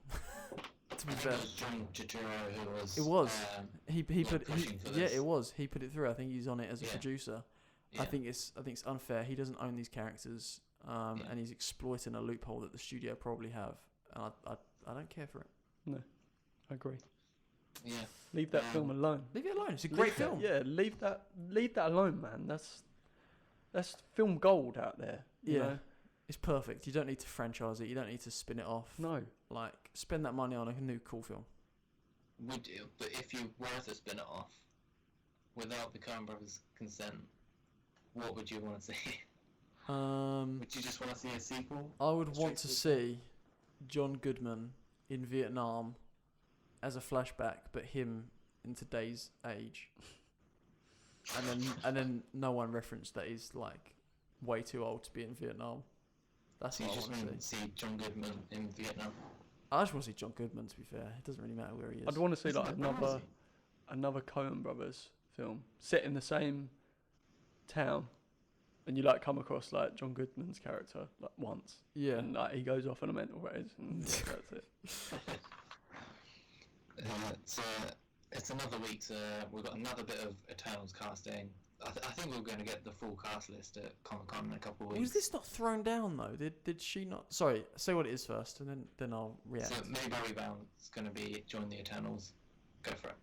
[SPEAKER 2] To be fair,
[SPEAKER 1] It was John Turturro who was.
[SPEAKER 2] it was. He put
[SPEAKER 1] pushing for
[SPEAKER 2] yeah,
[SPEAKER 1] this.
[SPEAKER 2] it was. He put it through. I think he's on it as a
[SPEAKER 1] Yeah.
[SPEAKER 2] producer.
[SPEAKER 1] Yeah.
[SPEAKER 2] I think it's unfair. He doesn't own these characters, and he's exploiting a loophole that the studio probably have. And I don't care for it.
[SPEAKER 3] No, I agree.
[SPEAKER 1] Yeah.
[SPEAKER 3] Leave that film alone.
[SPEAKER 2] Leave it alone. It's a great film.
[SPEAKER 3] Yeah, leave that alone, man. That's film gold out there. You know?
[SPEAKER 2] It's perfect. You don't need to franchise it. You don't need to spin it off.
[SPEAKER 3] No.
[SPEAKER 2] Like, spend that money on a new cool film.
[SPEAKER 1] We do, but if you were to spin it off without the Coen brothers' consent, what would you want to see? Would you just want to see a sequel?
[SPEAKER 2] I would want to see John Goodman in Vietnam as a flashback, but him in today's age. And then no one referenced that he's like way too old to be in Vietnam. That's
[SPEAKER 1] So you
[SPEAKER 2] what I
[SPEAKER 1] just
[SPEAKER 2] want
[SPEAKER 1] want
[SPEAKER 2] to
[SPEAKER 1] to see John Goodman in Vietnam?
[SPEAKER 2] I just want to see John Goodman. To be fair, it doesn't really matter where he is.
[SPEAKER 3] I'd want to see
[SPEAKER 1] Isn't
[SPEAKER 3] like
[SPEAKER 1] that
[SPEAKER 3] another Coen brothers film set in the same town, and you like come across like John Goodman's character like once,
[SPEAKER 2] Yeah.
[SPEAKER 3] and like he goes off on a mental race, and that's it.
[SPEAKER 1] It's another week. We've got another bit of Eternals casting. I think we're going to get the full cast list at Comic-Con in a couple of weeks.
[SPEAKER 2] Was this not thrown down though? Did she not? Sorry, say what it is first, and then I'll react.
[SPEAKER 1] So Millie Bobby Brown's going to be join the Eternals. Go for it.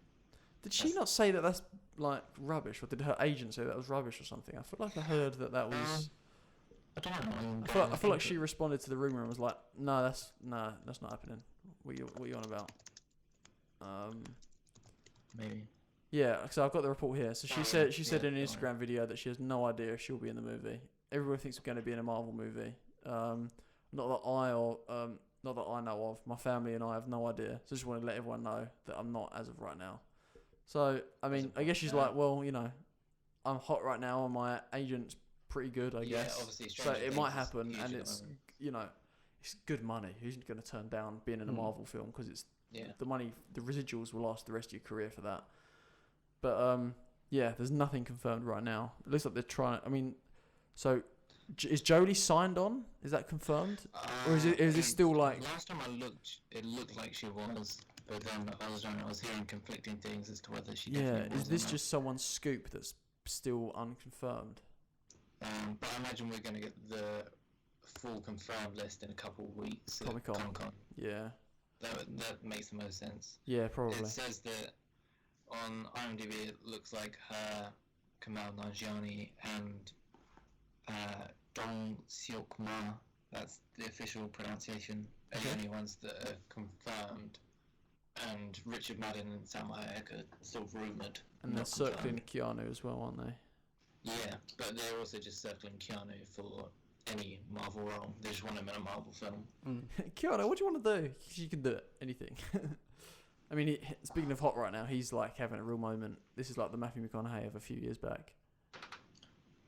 [SPEAKER 2] Did she not say that that's like rubbish, or did her agent say that was rubbish or something? I feel like I heard that was.
[SPEAKER 1] I don't know.
[SPEAKER 2] I feel like she responded to the rumor and was like, "No, that's not happening. What you on about?"
[SPEAKER 1] Maybe.
[SPEAKER 2] Yeah, so I've got the report here. So she said in an
[SPEAKER 1] yeah,
[SPEAKER 2] Instagram video that she has no idea if she'll be in the movie. Everyone thinks we're going to be in a Marvel movie. Not that I know of. My family and I have no idea. So I just want to let everyone know that I'm not as of right now. So I mean, I guess she's like, well, you know, I'm hot right now, and my agent's pretty good, I guess.
[SPEAKER 1] Obviously.
[SPEAKER 2] So
[SPEAKER 1] Stranger
[SPEAKER 2] it
[SPEAKER 1] Things
[SPEAKER 2] might
[SPEAKER 1] is
[SPEAKER 2] happen,
[SPEAKER 1] huge
[SPEAKER 2] and
[SPEAKER 1] at the
[SPEAKER 2] it's
[SPEAKER 1] moment.
[SPEAKER 2] you know, it's good money. Who's going to turn down being in a Marvel film because it's the money, the residuals will last the rest of your career for that. But yeah, there's nothing confirmed right now. It looks like they're trying. I mean, so is Jolie signed on? Is that confirmed, or is it still like?
[SPEAKER 1] Last time I looked, it looked like she was, but then I was hearing conflicting things as to whether she.
[SPEAKER 2] Yeah,
[SPEAKER 1] definitely
[SPEAKER 2] is
[SPEAKER 1] was or
[SPEAKER 2] this
[SPEAKER 1] not.
[SPEAKER 2] just someone's scoop that's still unconfirmed?
[SPEAKER 1] But I imagine we're going to get the full confirmed list in a couple of weeks at
[SPEAKER 2] Comic-Con.
[SPEAKER 1] Comic-Con.
[SPEAKER 2] Yeah.
[SPEAKER 1] That makes the most sense.
[SPEAKER 2] Yeah, probably.
[SPEAKER 1] It says that on IMDb it looks like her, Kamal Nanjiani, and Dong Seok Ma, that's the official pronunciation, are the only ones that are confirmed. And Richard Madden and Sam Hayek are still rumoured.
[SPEAKER 2] And they're
[SPEAKER 1] not
[SPEAKER 2] circling
[SPEAKER 1] confirmed.
[SPEAKER 2] Keanu as well, aren't they?
[SPEAKER 1] Yeah, but they're also just circling Keanu for any Marvel role. They just want him in a Marvel film.
[SPEAKER 2] Keanu, what do you want to do? You can do it. Anything. I mean, speaking of hot right now, he's like having a real moment. This is like the Matthew McConaughey of a few years back.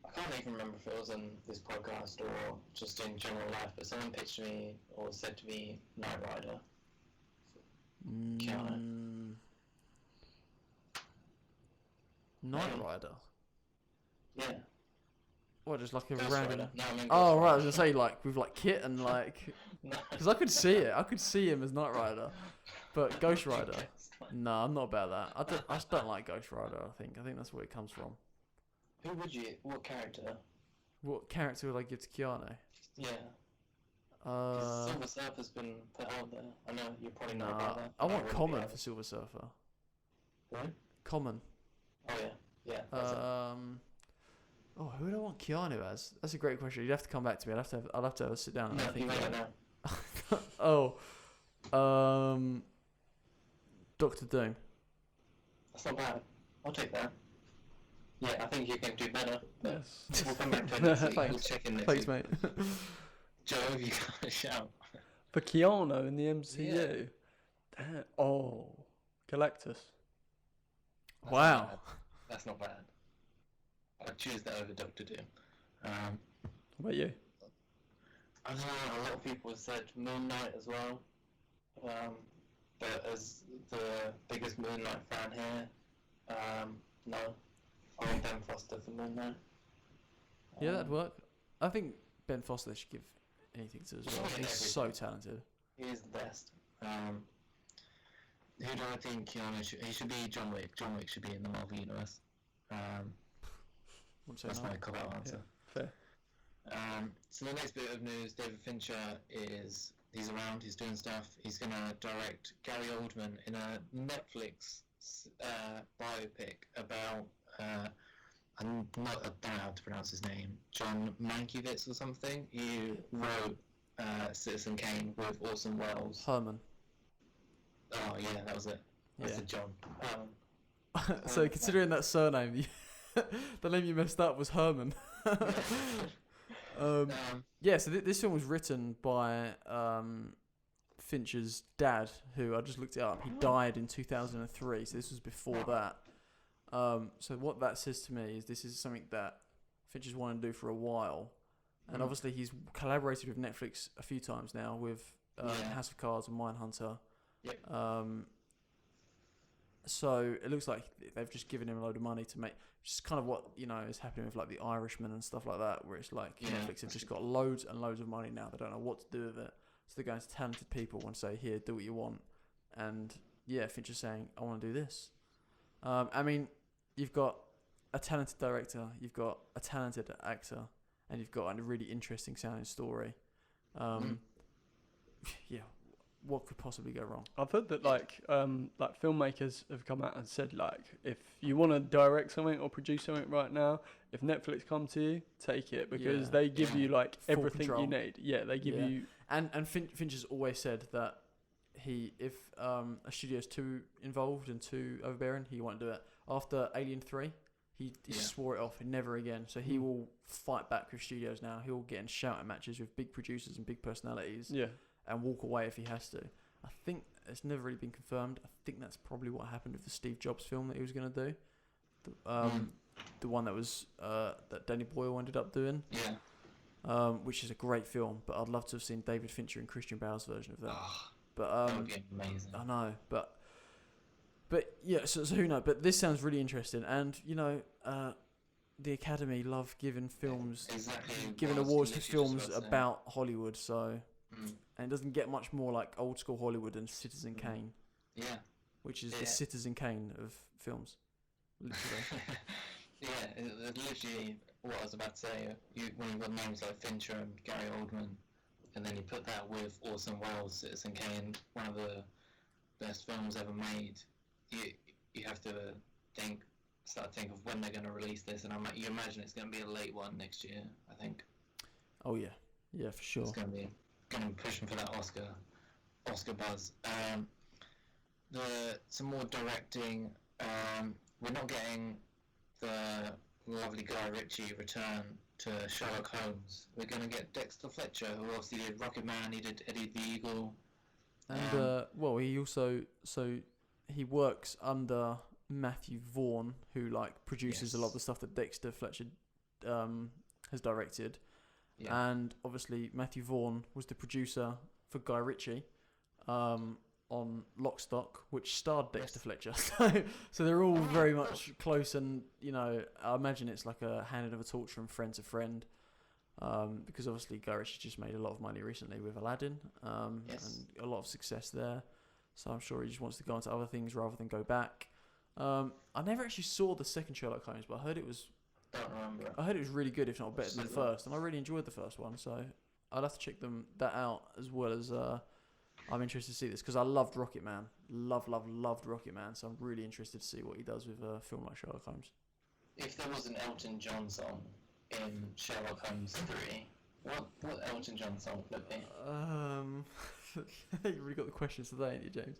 [SPEAKER 1] I can't even remember if it was in this podcast or just in general life, but someone pitched me or said to me Knight Rider. Keanu.
[SPEAKER 2] Knight Rider?
[SPEAKER 1] Yeah.
[SPEAKER 2] What, just like a
[SPEAKER 1] Ghost
[SPEAKER 2] random...
[SPEAKER 1] Rider. No, I mean
[SPEAKER 2] Oh,
[SPEAKER 1] Ghost
[SPEAKER 2] right, I was
[SPEAKER 1] Rider.
[SPEAKER 2] going to say, like, with, like, Kit and, like...
[SPEAKER 1] No.
[SPEAKER 2] Because I could see it. I could see him as Knight Rider. But Ghost Rider... No, I'm not about that. I just don't like Ghost Rider, I think. I think that's where it comes from.
[SPEAKER 1] Who would you? What character?
[SPEAKER 2] What character would I give to Keanu?
[SPEAKER 1] Yeah. 'Cause Silver Surfer's been put out there. I know you're probably not about that.
[SPEAKER 2] I want
[SPEAKER 1] really
[SPEAKER 2] Common
[SPEAKER 1] be
[SPEAKER 2] for Silver Surfer.
[SPEAKER 1] What?
[SPEAKER 2] Common.
[SPEAKER 1] Oh yeah. Yeah. That's it.
[SPEAKER 2] Oh, who do I want Keanu as? That's a great question. You'd have to come back to me. I'll have to have a sit down and
[SPEAKER 1] No,
[SPEAKER 2] think
[SPEAKER 1] you
[SPEAKER 2] about
[SPEAKER 1] wait
[SPEAKER 2] it. Oh. Doctor Doom.
[SPEAKER 1] That's not bad. I'll take that. Yeah, I think you can do better. But
[SPEAKER 3] Yes.
[SPEAKER 1] we'll come back to it next week. We'll
[SPEAKER 2] Thanks.
[SPEAKER 1] check in next
[SPEAKER 2] Thanks,
[SPEAKER 1] week.
[SPEAKER 2] mate.
[SPEAKER 1] Joe, have you got a shout?
[SPEAKER 3] For Keanu in the MCU? Damn. Oh, Galactus.
[SPEAKER 1] That's
[SPEAKER 2] Wow.
[SPEAKER 1] not bad. That's not bad. I'd choose that over Doctor Doom.
[SPEAKER 3] What about you?
[SPEAKER 1] I don't know, a lot of people have said Moon Knight as well. But as the biggest Moon Knight fan here, no. I want Ben Foster for Moon Knight.
[SPEAKER 2] Yeah, that'd work. I think Ben Foster should give anything to as well.
[SPEAKER 1] Yeah,
[SPEAKER 2] He's so talented.
[SPEAKER 1] He is the best. Who do I think Keanu should... He should be John Wick. John Wick should be in the Marvel Universe. That's my cop-out answer.
[SPEAKER 3] Yeah, fair.
[SPEAKER 1] So the next bit of news, David Fincher he's around, he's doing stuff. He's going to direct Gary Oldman in a Netflix biopic about... I'm not about how to pronounce his name. John Mankiewicz or something. He wrote Citizen Kane with Orson Welles.
[SPEAKER 2] Herman.
[SPEAKER 1] Oh yeah, that was it. That's
[SPEAKER 2] Yeah.
[SPEAKER 1] it, John.
[SPEAKER 2] So considering that surname, the name you messed up was Herman. Yeah, so this film was written by Fincher's dad, who I just looked it up. He died in 2003, so this was before that. So what that says to me is this is something that Fincher's wanted to do for a while. And obviously he's collaborated with Netflix a few times now with House of Cards and Mindhunter.
[SPEAKER 1] Yep.
[SPEAKER 2] So it looks like they've just given him a load of money to make, just kind of what, is happening with like The Irishman and stuff like that, where it's like Netflix have just got loads and loads of money now. They don't know what to do with it. So they're going to talented people and say, here, do what you want. And yeah, Fincher's saying, I want to do this. I mean, you've got a talented director, you've got a talented actor, and you've got a really interesting sounding story. Yeah, what could possibly go wrong?
[SPEAKER 3] I've heard that like filmmakers have come out and said like if you want to direct something or produce something right now, if Netflix come to you, take it because they give you like
[SPEAKER 2] Full
[SPEAKER 3] everything
[SPEAKER 2] control.
[SPEAKER 3] you need. Yeah, they give you.
[SPEAKER 2] And Fincher's always said that if a studio's too involved and too overbearing, he won't do it. After Alien 3, he swore it off, never again. So he will fight back with studios now. He'll get in shouting matches with big producers and big personalities.
[SPEAKER 3] Yeah.
[SPEAKER 2] And walk away if he has to. I think it's never really been confirmed. I think that's probably what happened with the Steve Jobs film that he was going to do. The one that was that Danny Boyle ended up doing.
[SPEAKER 1] Yeah.
[SPEAKER 2] Which is a great film, but I'd love to have seen David Fincher and Christian Bale's version of that.
[SPEAKER 1] Oh,
[SPEAKER 2] But
[SPEAKER 1] that would be amazing.
[SPEAKER 2] I know, but yeah. So who knows? But this sounds really interesting, and the Academy love giving films, giving awards to films about Hollywood. So. And it doesn't get much more like old school Hollywood than Citizen Kane. Yeah. Which is the Citizen Kane of films. Literally.
[SPEAKER 1] It's literally what I was about to say. When you've got names like Fincher and Gary Oldman, and then you put that with Orson Welles, Citizen Kane, one of the best films ever made, you have to start to think of when they're going to release this, and you imagine it's going to be a late one next year, I think.
[SPEAKER 2] Oh yeah. Yeah, for sure.
[SPEAKER 1] It's going to be pushing for that Oscar buzz. Some more directing. We're not getting the lovely Guy Ritchie return to Sherlock Holmes. We're going to get Dexter Fletcher, who obviously did Rocket Man. He did Eddie the Eagle.
[SPEAKER 2] And he also he works under Matthew Vaughn, who produces a lot of the stuff that Dexter Fletcher has directed. Yeah. And obviously Matthew Vaughn was the producer for Guy Ritchie on Lock, Stock, which starred Dexter Fletcher. So they're all very much close, and I imagine it's like a handing of a torch from friend to friend, because obviously Guy Ritchie just made a lot of money recently with Aladdin, and a lot of success there. So I'm sure he just wants to go into other things rather than go back. I never actually saw the second Sherlock Holmes, but I heard it was.
[SPEAKER 1] Don't remember.
[SPEAKER 2] I heard it was really good, if not better than the first, and I really enjoyed the first one. So I'd have to check that out, as well as I'm interested to see this because I loved Rocket Man, loved Rocket Man. So I'm really interested to see what he does with a film like Sherlock Holmes.
[SPEAKER 1] If there was an Elton John song in Sherlock Holmes 3, what Elton John song would it be?
[SPEAKER 2] You really got the questions today, ain't you, James?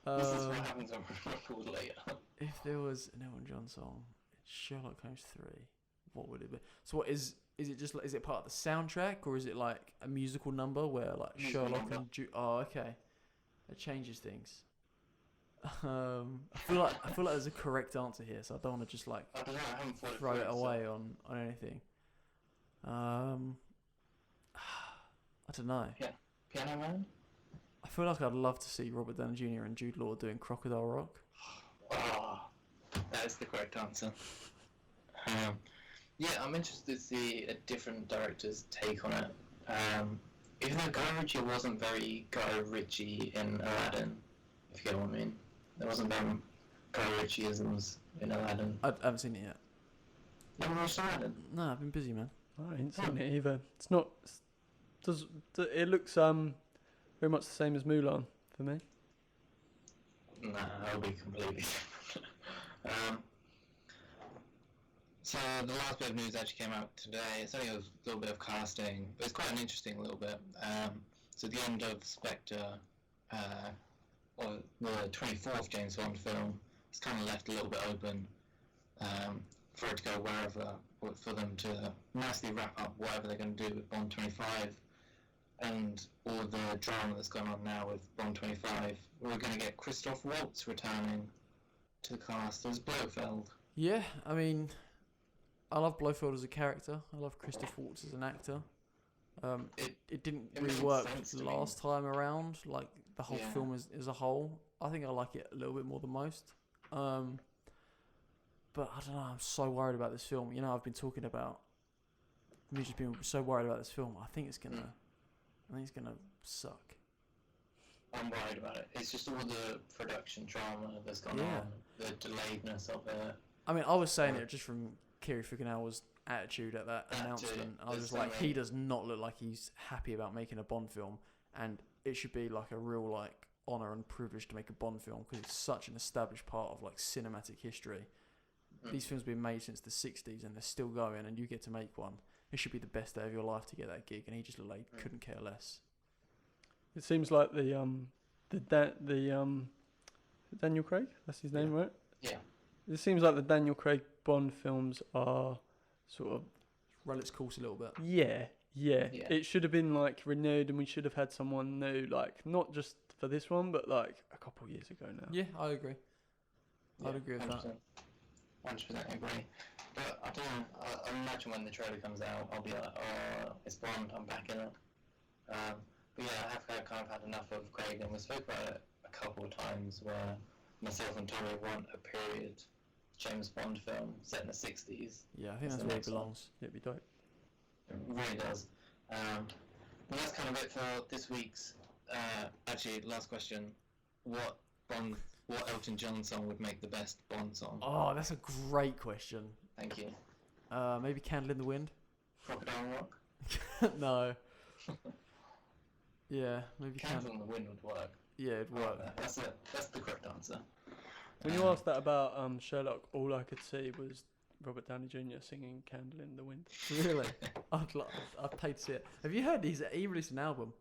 [SPEAKER 1] This is what happens when we record later.
[SPEAKER 2] If there was an Elton John song. Sherlock Holmes 3. what would it be? So what is it just is it part of the soundtrack or is it like a musical number where like
[SPEAKER 1] Musical
[SPEAKER 2] Sherlock
[SPEAKER 1] number.
[SPEAKER 2] and oh okay, it changes things. I feel like there's a correct answer here, so I don't want to just like
[SPEAKER 1] I don't know. I haven't thought
[SPEAKER 2] throw it
[SPEAKER 1] through,
[SPEAKER 2] away on anything. I don't know.
[SPEAKER 1] Piano Man.
[SPEAKER 2] I feel like I'd love to see Robert Downey Jr. and Jude Law doing Crocodile Rock.
[SPEAKER 1] Oh, that is the correct answer. Yeah, I'm interested to see a different director's take on it. Even though Guy Ritchie wasn't very Guy Ritchie in Aladdin, if you get what I mean. There wasn't very Guy Ritchie-isms in Aladdin.
[SPEAKER 2] I haven't seen it yet.
[SPEAKER 1] Never watched Aladdin?
[SPEAKER 2] No, I've been busy, man.
[SPEAKER 3] I ain't seen it either. It's not. It looks very much the same as Mulan for me.
[SPEAKER 1] Nah, that'll be completely different. So the last bit of news actually came out today. It's only a little bit of casting, but it's quite an interesting little bit. So at the end of Spectre, or the 24th James Bond film, it's kind of left a little bit open for it to go wherever, for them to nicely wrap up whatever they're going to do with Bond 25 and all the drama that's going on now with Bond 25. We're going to get Christoph Waltz returning to the cast as Blofeld.
[SPEAKER 2] Yeah, I mean, I love Blofeld as a character. I love Christoph Waltz as an actor. It didn't
[SPEAKER 1] it
[SPEAKER 2] really
[SPEAKER 1] makes
[SPEAKER 2] work
[SPEAKER 1] sense to me.
[SPEAKER 2] last time around, like the whole
[SPEAKER 1] Yeah.
[SPEAKER 2] film as a whole. I think I like it a little bit more than most. But I don't know, I'm so worried about this film. You know, I've been talking about me just being so worried about this film. I think it's gonna suck.
[SPEAKER 1] I'm worried about it. It's just all the production drama that's gone on, the delayedness of it.
[SPEAKER 2] I mean, I was saying it just from Kerry Fukunau's attitude at that announcement. I was just like, he does not look like he's happy about making a Bond film, and it should be like a real like honor and privilege to make a Bond film because it's such an established part of like cinematic history. These films have been made since the 60s and they're still going, and you get to make one. It should be the best day of your life to get that gig, and he just looked like he couldn't care less.
[SPEAKER 3] It seems like the Daniel Craig, that's his name, right?
[SPEAKER 1] Yeah.
[SPEAKER 3] It seems like the Daniel Craig Bond films are sort of
[SPEAKER 2] Run its course a little bit.
[SPEAKER 3] yeah.
[SPEAKER 1] Yeah.
[SPEAKER 3] It should have been like renewed, and we should have had someone new, like not just for this one, but like a couple of years ago now.
[SPEAKER 2] Yeah, I agree. I'd agree with
[SPEAKER 1] 100%.
[SPEAKER 2] that.
[SPEAKER 1] 100% agree. But I don't know, I imagine when the trailer comes out, I'll be like, oh, it's Bond, I'm back in it. But yeah, I have kind of had enough of Craig, and we spoke about it a couple of times where myself and Tommy want a period James Bond film set in the 60s.
[SPEAKER 2] Yeah, I think that's where it belongs.
[SPEAKER 3] Yeah, it'd be dope.
[SPEAKER 1] It really does. But that's kind of it for this week's. Actually, last question: What Elton John song would make the best Bond song?
[SPEAKER 2] Oh, that's a great question.
[SPEAKER 1] Thank you.
[SPEAKER 2] Maybe Candle in the Wind?
[SPEAKER 1] Crocodile Rock.
[SPEAKER 2] No. Yeah, maybe
[SPEAKER 1] Candle in the Wind would work.
[SPEAKER 2] Yeah, it'd work.
[SPEAKER 1] That's it. That's the correct answer.
[SPEAKER 3] When you asked that about Sherlock, all I could see was Robert Downey Jr. singing "Candle in the Wind."
[SPEAKER 2] Really? I'd pay to see it. Have you heard he released an album?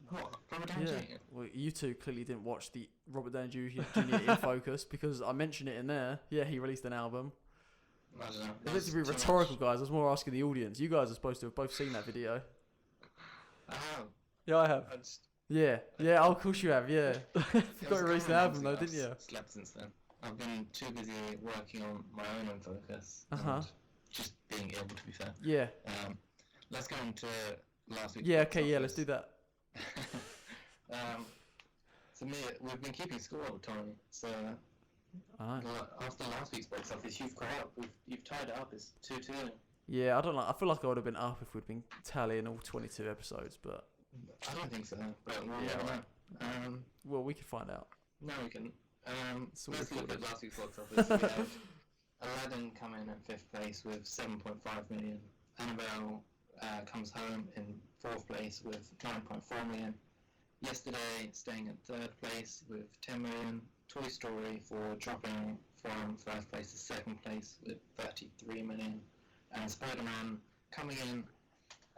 [SPEAKER 1] What? Robert Downey Jr.?
[SPEAKER 2] Well, you two clearly didn't watch the Robert Downey Jr. in Focus because I mentioned it in there. Yeah, he released an album.
[SPEAKER 1] I don't know.
[SPEAKER 2] It's meant to be rhetorical, guys. I was more asking the audience. You guys are supposed to have both seen that video.
[SPEAKER 1] I have.
[SPEAKER 3] Yeah, I have.
[SPEAKER 1] I just,
[SPEAKER 2] Yeah, of course you have. Yeah, you got to release an album though, didn't you?
[SPEAKER 1] I've slept since then. I've been too busy working on my own in Focus.
[SPEAKER 2] Uh-huh.
[SPEAKER 1] And just being ill, to be fair.
[SPEAKER 2] Yeah.
[SPEAKER 1] Let's go into last week's.
[SPEAKER 2] Yeah.
[SPEAKER 1] box
[SPEAKER 2] Okay. Yeah.
[SPEAKER 1] office.
[SPEAKER 2] Let's do that.
[SPEAKER 1] So we've been keeping score all the time. So
[SPEAKER 2] Alright.
[SPEAKER 1] after last week's box office, you've caught up. You've tied it up. It's 2-2.
[SPEAKER 2] Yeah, I don't know. I feel like I would have been up if we'd been tallying all 22 episodes, but
[SPEAKER 1] I don't think so. But we'll
[SPEAKER 2] Yeah,
[SPEAKER 1] never
[SPEAKER 2] right.
[SPEAKER 1] know.
[SPEAKER 2] well, we could find out.
[SPEAKER 1] No, we can.
[SPEAKER 2] So
[SPEAKER 1] Let's
[SPEAKER 2] we've
[SPEAKER 1] look
[SPEAKER 2] got
[SPEAKER 1] at last week's box office. We have Aladdin come in at 5th place with 7.5 million. Annabelle comes home in 4th place with 9.4 million. Yesterday staying at 3rd place with 10 million. Toy Story dropping from 1st place to 2nd place with 33 million. And Spider-Man coming in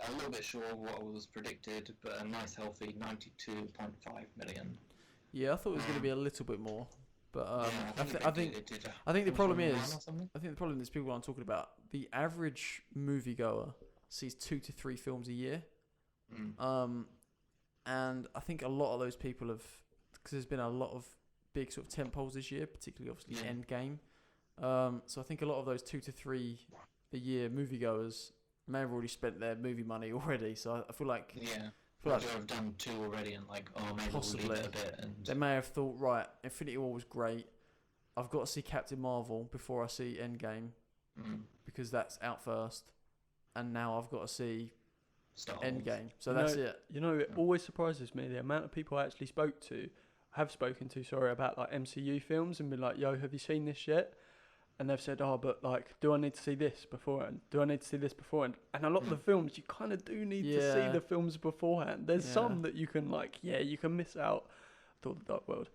[SPEAKER 1] a little bit short of what was predicted, but a nice healthy 92.5 million.
[SPEAKER 2] Yeah, I thought it was going to be a little bit more, but
[SPEAKER 1] Yeah,
[SPEAKER 2] I think the problem is people aren't talking about the average moviegoer sees 2 to 3 films a year. And I think a lot of those people have, because there's been a lot of big sort of tentpoles this year, particularly obviously Endgame. So I think a lot of those 2 to 3 a year moviegoers may have already spent their movie money already. So I feel like
[SPEAKER 1] I've done 2 already, and like, oh, maybe
[SPEAKER 2] possibly
[SPEAKER 1] we'll leave it a bit. And
[SPEAKER 2] they may have thought, right, Infinity War was great. I've got to see Captain Marvel before I see Endgame because that's out first, and now I've got to see Endgame. So that's it.
[SPEAKER 3] You know, it always surprises me the amount of people I actually have spoken to, about like MCU films and been like, yo, have you seen this yet? And they've said, oh, but like, do I need to see this beforehand? Do I need to see this beforehand? And a lot of the films, you kind of do need to see the films beforehand. There's some that you can you can miss out. Thor: The Dark World.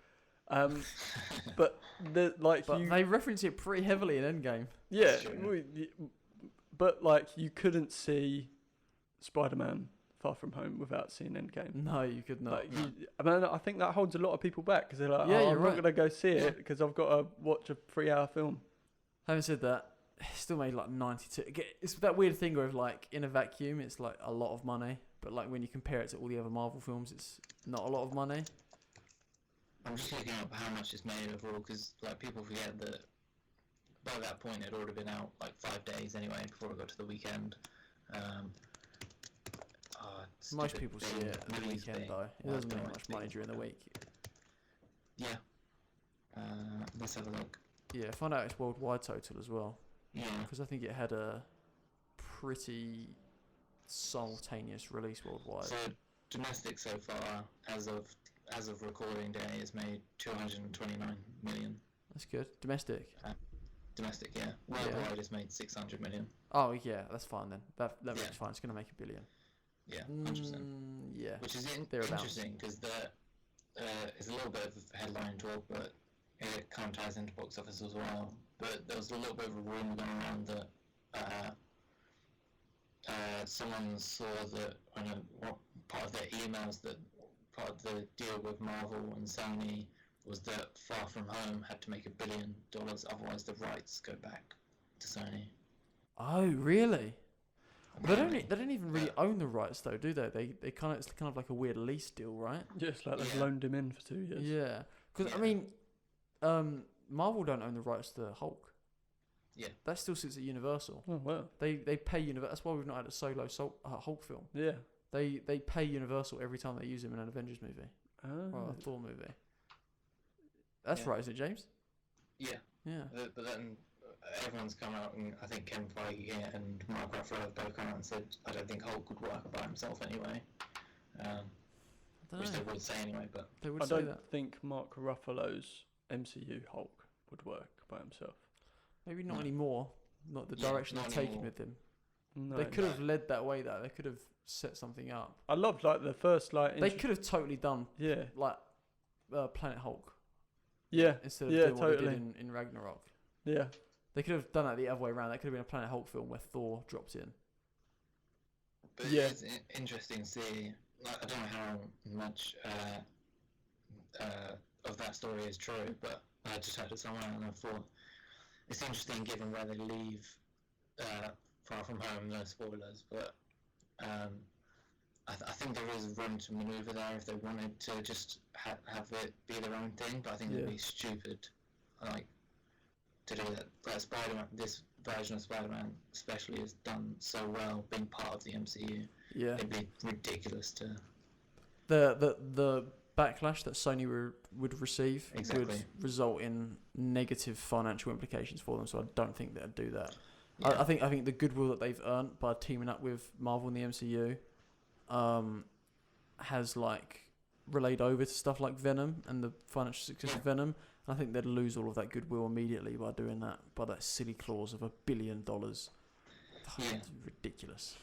[SPEAKER 3] But
[SPEAKER 2] they reference it pretty heavily in Endgame.
[SPEAKER 3] Yeah, but like you couldn't see Spider-Man Far From Home without seeing Endgame.
[SPEAKER 2] No, you could not.
[SPEAKER 3] I think that holds a lot of people back because they're like,
[SPEAKER 2] I'm
[SPEAKER 3] not going to go see it because I've got to watch a 3-hour film.
[SPEAKER 2] Having said that, it still made like 92. It's that weird thing where like in a vacuum, it's like a lot of money, but like when you compare it to all the other Marvel films, it's not a lot of money.
[SPEAKER 1] I'm just looking up how much it's made overall, because like people forget that by that point it already been out like 5 days anyway before it got to the weekend.
[SPEAKER 2] Most people see it at the weekend though. It doesn't make much money during the week.
[SPEAKER 1] Yeah. Let's have a look.
[SPEAKER 2] Yeah, find out its worldwide total as well.
[SPEAKER 1] Yeah.
[SPEAKER 2] Because I think it had a pretty simultaneous release worldwide.
[SPEAKER 1] So domestic so far, as of recording day, has made 229 million.
[SPEAKER 2] That's good. Domestic.
[SPEAKER 1] Domestic, yeah. Worldwide has made 600 million.
[SPEAKER 2] Oh yeah, that's fine then. That makes fine. It's gonna make $1 billion.
[SPEAKER 1] Yeah, 100%.
[SPEAKER 2] Yeah.
[SPEAKER 1] Which is interesting because it's a little bit of headline talk, but it kind of ties into box office as well. But there was a little bit of a rumor going around that someone saw that part of their emails, that part of the deal with Marvel and Sony was that Far From Home had to make $1 billion, otherwise the rights go back to Sony.
[SPEAKER 2] Oh really? They don't even really own the rights though, do they? It's kind of like a weird lease deal, right?
[SPEAKER 3] Just like they've loaned him in for 2 years.
[SPEAKER 2] Yeah, because I mean, Marvel don't own the rights to Hulk.
[SPEAKER 1] Yeah,
[SPEAKER 2] that still sits at Universal.
[SPEAKER 3] Oh wow.
[SPEAKER 2] They pay Universal. That's why we've not had a solo Hulk film.
[SPEAKER 3] Yeah.
[SPEAKER 2] They pay Universal every time they use him in an Avengers movie or a Thor movie. That's right, isn't it, James?
[SPEAKER 1] Yeah.
[SPEAKER 2] Yeah.
[SPEAKER 1] But then everyone's come out, and I think Kevin Feige and Mark Ruffalo have both come out and said, I don't think Hulk would work by himself anyway. Which they would say anyway, but
[SPEAKER 2] they would
[SPEAKER 3] I
[SPEAKER 2] say
[SPEAKER 3] don't
[SPEAKER 2] that.
[SPEAKER 3] think Mark Ruffalo's MCU Hulk would work by himself.
[SPEAKER 2] Maybe not anymore. Not the direction they're taking with him.
[SPEAKER 3] No,
[SPEAKER 2] they could have led that way though. They could have set something up.
[SPEAKER 3] I loved like the first
[SPEAKER 2] they could have totally done like Planet Hulk.
[SPEAKER 3] Yeah.
[SPEAKER 2] Instead of doing what they did in Ragnarok.
[SPEAKER 3] Yeah.
[SPEAKER 2] They could have done that the other way around. That could have been a Planet Hulk film where Thor dropped in.
[SPEAKER 1] But it's interesting to see. Like, I don't know how much of that story is true, but I just heard it somewhere, and I thought it's interesting given where they leave Far From Home. No spoilers, but I think there is room to manoeuvre there if they wanted to just have it be their own thing. But I think it'd be stupid, like, to do that. Like Spider-Man, this version of Spider-Man especially is done so well, being part of the MCU. Yeah, it'd be ridiculous to.
[SPEAKER 2] The backlash that Sony would receive would result in negative financial implications for them. So I don't think they'd do that. Yeah. I think the goodwill that they've earned by teaming up with Marvel and the MCU has like relayed over to stuff like Venom and the financial success of Venom. And I think they'd lose all of that goodwill immediately by doing that, by that silly clause of $1 billion. It's ridiculous.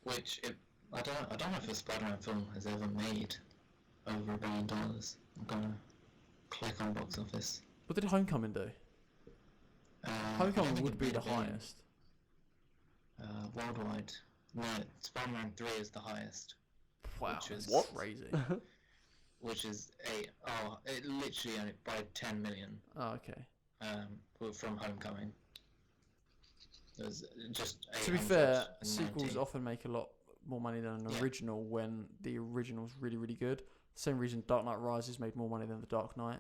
[SPEAKER 1] Which I don't know if a Spider-Man film has ever made over $1 billion. I'm gonna click on box office.
[SPEAKER 2] What did Homecoming do? Homecoming would be the highest.
[SPEAKER 1] Worldwide. No, Spider-Man 3 is the highest.
[SPEAKER 2] Wow,
[SPEAKER 1] that's
[SPEAKER 2] crazy.
[SPEAKER 1] Which is it literally only by 10 million.
[SPEAKER 2] Oh, okay.
[SPEAKER 1] From Homecoming. There's just 890.
[SPEAKER 2] To be fair, sequels often make a lot more money than an original when the original's really, really good. Same reason Dark Knight Rises made more money than The Dark Knight,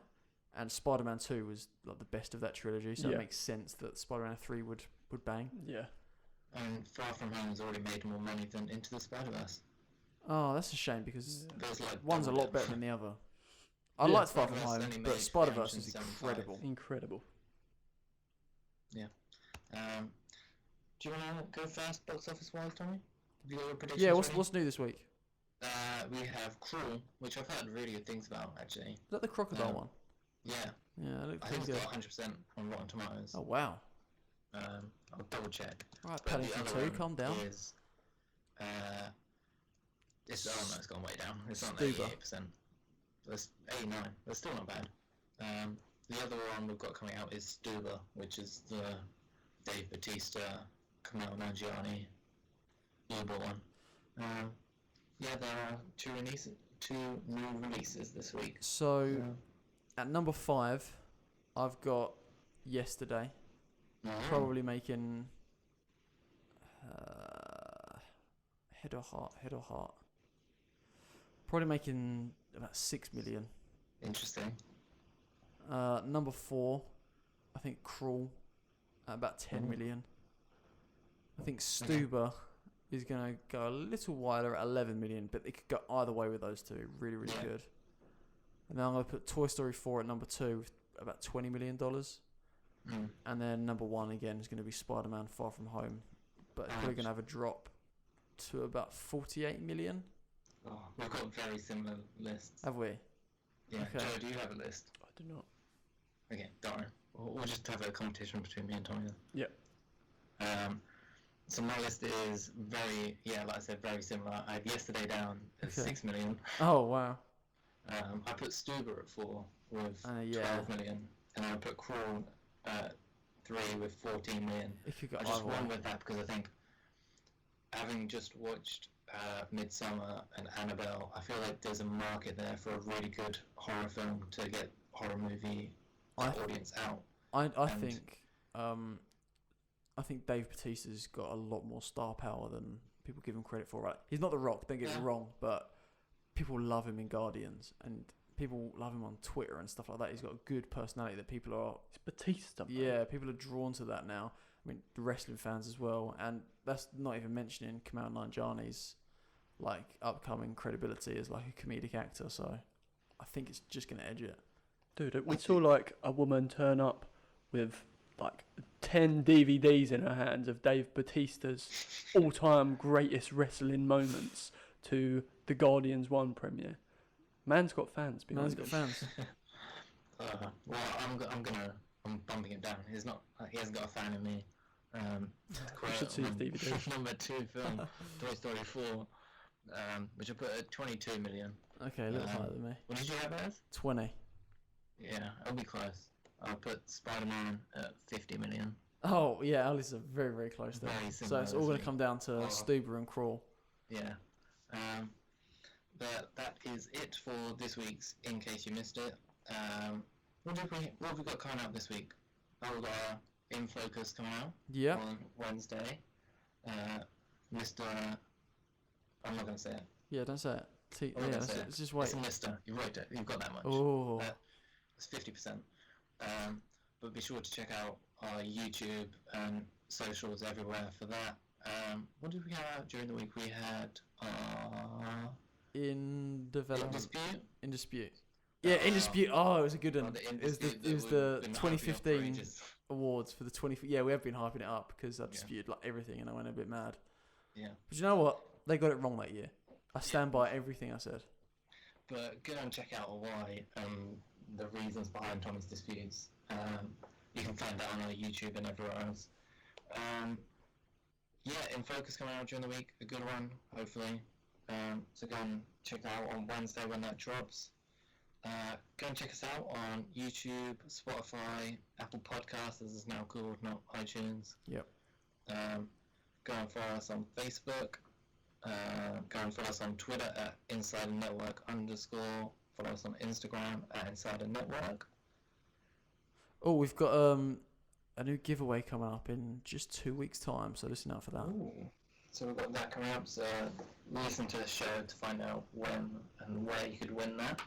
[SPEAKER 2] and Spider-Man 2 was like the best of that trilogy, so it makes sense that Spider-Man 3 would bang.
[SPEAKER 3] Yeah.
[SPEAKER 1] And Far From Home has already made more money than Into the Spider-Verse.
[SPEAKER 2] Oh, that's a shame because
[SPEAKER 1] Like
[SPEAKER 2] one's a lot better than the other. I liked Far From Home, but Spider-Verse is incredible.
[SPEAKER 3] Incredible.
[SPEAKER 1] Yeah. Do you want to go first, box office wise, Tommy? Have you got your predictions?
[SPEAKER 2] Yeah, what's new this week?
[SPEAKER 1] We have Cruel, which I've heard really good things about, actually.
[SPEAKER 2] Is that the crocodile one?
[SPEAKER 1] Yeah.
[SPEAKER 2] Yeah, it looks
[SPEAKER 1] I think
[SPEAKER 2] pretty
[SPEAKER 1] it's
[SPEAKER 2] good.
[SPEAKER 1] got 100% on Rotten Tomatoes.
[SPEAKER 2] Oh, wow.
[SPEAKER 1] I'll double check.
[SPEAKER 2] Alright,
[SPEAKER 1] But the
[SPEAKER 2] Paddington
[SPEAKER 1] other
[SPEAKER 2] 2,
[SPEAKER 1] one
[SPEAKER 2] calm down.
[SPEAKER 1] Is, it's gone way down. It's on
[SPEAKER 2] Stuber.
[SPEAKER 1] 88%. That's 89. That's still not bad. The other one we've got coming out is Stuber, which is the Dave Bautista, Kumail Nanjiani, Uber one. There are two new releases this week.
[SPEAKER 2] So, at number 5, I've got Yesterday. Probably making head or heart. Probably making about 6 million.
[SPEAKER 1] Interesting.
[SPEAKER 2] Number 4, I think Cruel at about 10 million. I think Stuber is going to go a little wider at 11 million, but it could go either way with those two. Really, really good. And then I'm going to put Toy Story 4 at number 2 with about $20 million. And then number 1 again is going to be Spider-Man Far From Home, but it's probably going to have a drop to about 48 million.
[SPEAKER 1] Oh, we've got very similar lists.
[SPEAKER 2] Have we?
[SPEAKER 1] Yeah.
[SPEAKER 2] Okay.
[SPEAKER 1] Joe, do you have a list?
[SPEAKER 3] I do not.
[SPEAKER 1] Okay, don't worry. We'll just have a competition between me and Tommy then.
[SPEAKER 3] Yep.
[SPEAKER 1] So my list is very, like I said, very similar. I have Yesterday down at 6 million.
[SPEAKER 2] Oh, wow.
[SPEAKER 1] I put Stuber at 4 with 12 million. And then I put Crawl at 3 with 14 million.
[SPEAKER 2] If you got
[SPEAKER 1] I just went with that because I think, having just watched Midsummer and Annabelle, I feel like there's a market there for a really good horror film to get horror movie audience out.
[SPEAKER 2] I think Dave Bautista's got a lot more star power than people give him credit for. Right? He's not The Rock, don't get me wrong, but people love him in Guardians, and people love him on Twitter and stuff like that. He's got a good personality that people are...
[SPEAKER 3] It's Bautista, man.
[SPEAKER 2] Yeah, people are drawn to that now. I mean, the wrestling fans as well, and that's not even mentioning Kumail Nanjiani's like upcoming credibility as like a comedic actor. So I think it's just gonna edge it.
[SPEAKER 3] Dude, we saw like a woman turn up with like 10 DVDs in her hands of Dave Bautista's all-time greatest wrestling moments to the Guardians 1 premiere. Man's got fans.
[SPEAKER 2] Man's got fans.
[SPEAKER 1] Well, I'm bumping it down. He hasn't got a fan in me.
[SPEAKER 3] You should see his DVD.
[SPEAKER 1] Number 2 film, Toy Story 4, which I put at 22 million.
[SPEAKER 2] Okay, a little higher than me.
[SPEAKER 1] What did you have it as?
[SPEAKER 2] 20.
[SPEAKER 1] Yeah, I'll be close. I'll put Spider-Man at 50 million.
[SPEAKER 2] Oh, yeah, Alice is very, very close there.
[SPEAKER 1] Very
[SPEAKER 2] So
[SPEAKER 1] similar,
[SPEAKER 2] it's all going to come down to Stuber and Crawl.
[SPEAKER 1] Yeah. But that is it for this week's In Case You Missed It. What have we got coming out this week? We've got In Focus coming out on Wednesday. Mr. I'm not going to say it.
[SPEAKER 2] Yeah, don't say it. Let's just wait.
[SPEAKER 1] It's a Mr. You wrote it. You've got that much.
[SPEAKER 2] Oh.
[SPEAKER 1] It's 50%. But be sure to check out our YouTube and socials everywhere for that. What did we have during the week? We had
[SPEAKER 2] In Development.
[SPEAKER 1] In Dispute.
[SPEAKER 2] Yeah, In Dispute. Oh, it was a good one.
[SPEAKER 1] It
[SPEAKER 2] was the 2015 awards for the 20. Yeah, we have been hyping it up because I disputed like everything and I went a bit mad.
[SPEAKER 1] Yeah.
[SPEAKER 2] But you know what? They got it wrong that year. I stand by everything I said.
[SPEAKER 1] But go and check out why the reasons behind Tommy's disputes. You can find that on our YouTube and everywhere else. In Focus coming out during the week, a good one, hopefully. So go and check that out on Wednesday when that drops. Go and check us out on YouTube, Spotify, Apple Podcasts, as it's now called, not iTunes.
[SPEAKER 2] Yep.
[SPEAKER 1] Go and follow us on Facebook. Go and follow us on Twitter at Insider Network _. Follow us on Instagram at Insider Network.
[SPEAKER 2] Oh, we've got a new giveaway coming up in just 2 weeks' time. So listen out for that.
[SPEAKER 1] Ooh. So we've got that coming up. So listen to the show to find out when and where you could win that.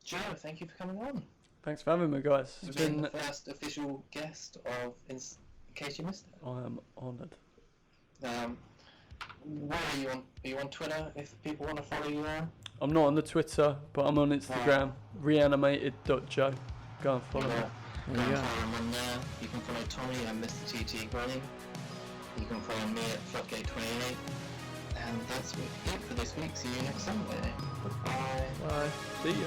[SPEAKER 1] Joe, thank you for coming on.
[SPEAKER 3] Thanks for having me, guys.
[SPEAKER 1] It's been the first official guest of In Case You Missed It.
[SPEAKER 3] I am honoured.
[SPEAKER 1] Where are you on? Are you on Twitter? If people want to follow you there.
[SPEAKER 3] I'm not on the Twitter, but I'm on Instagram. Reanimated.joe. Go and follow me.
[SPEAKER 1] Go and follow him on there. You can follow Tommy and Mr. TT Grunny. You can follow me at Floodgate28. And that's it for this week. See you next Sunday. Bye.
[SPEAKER 3] Bye. See ya.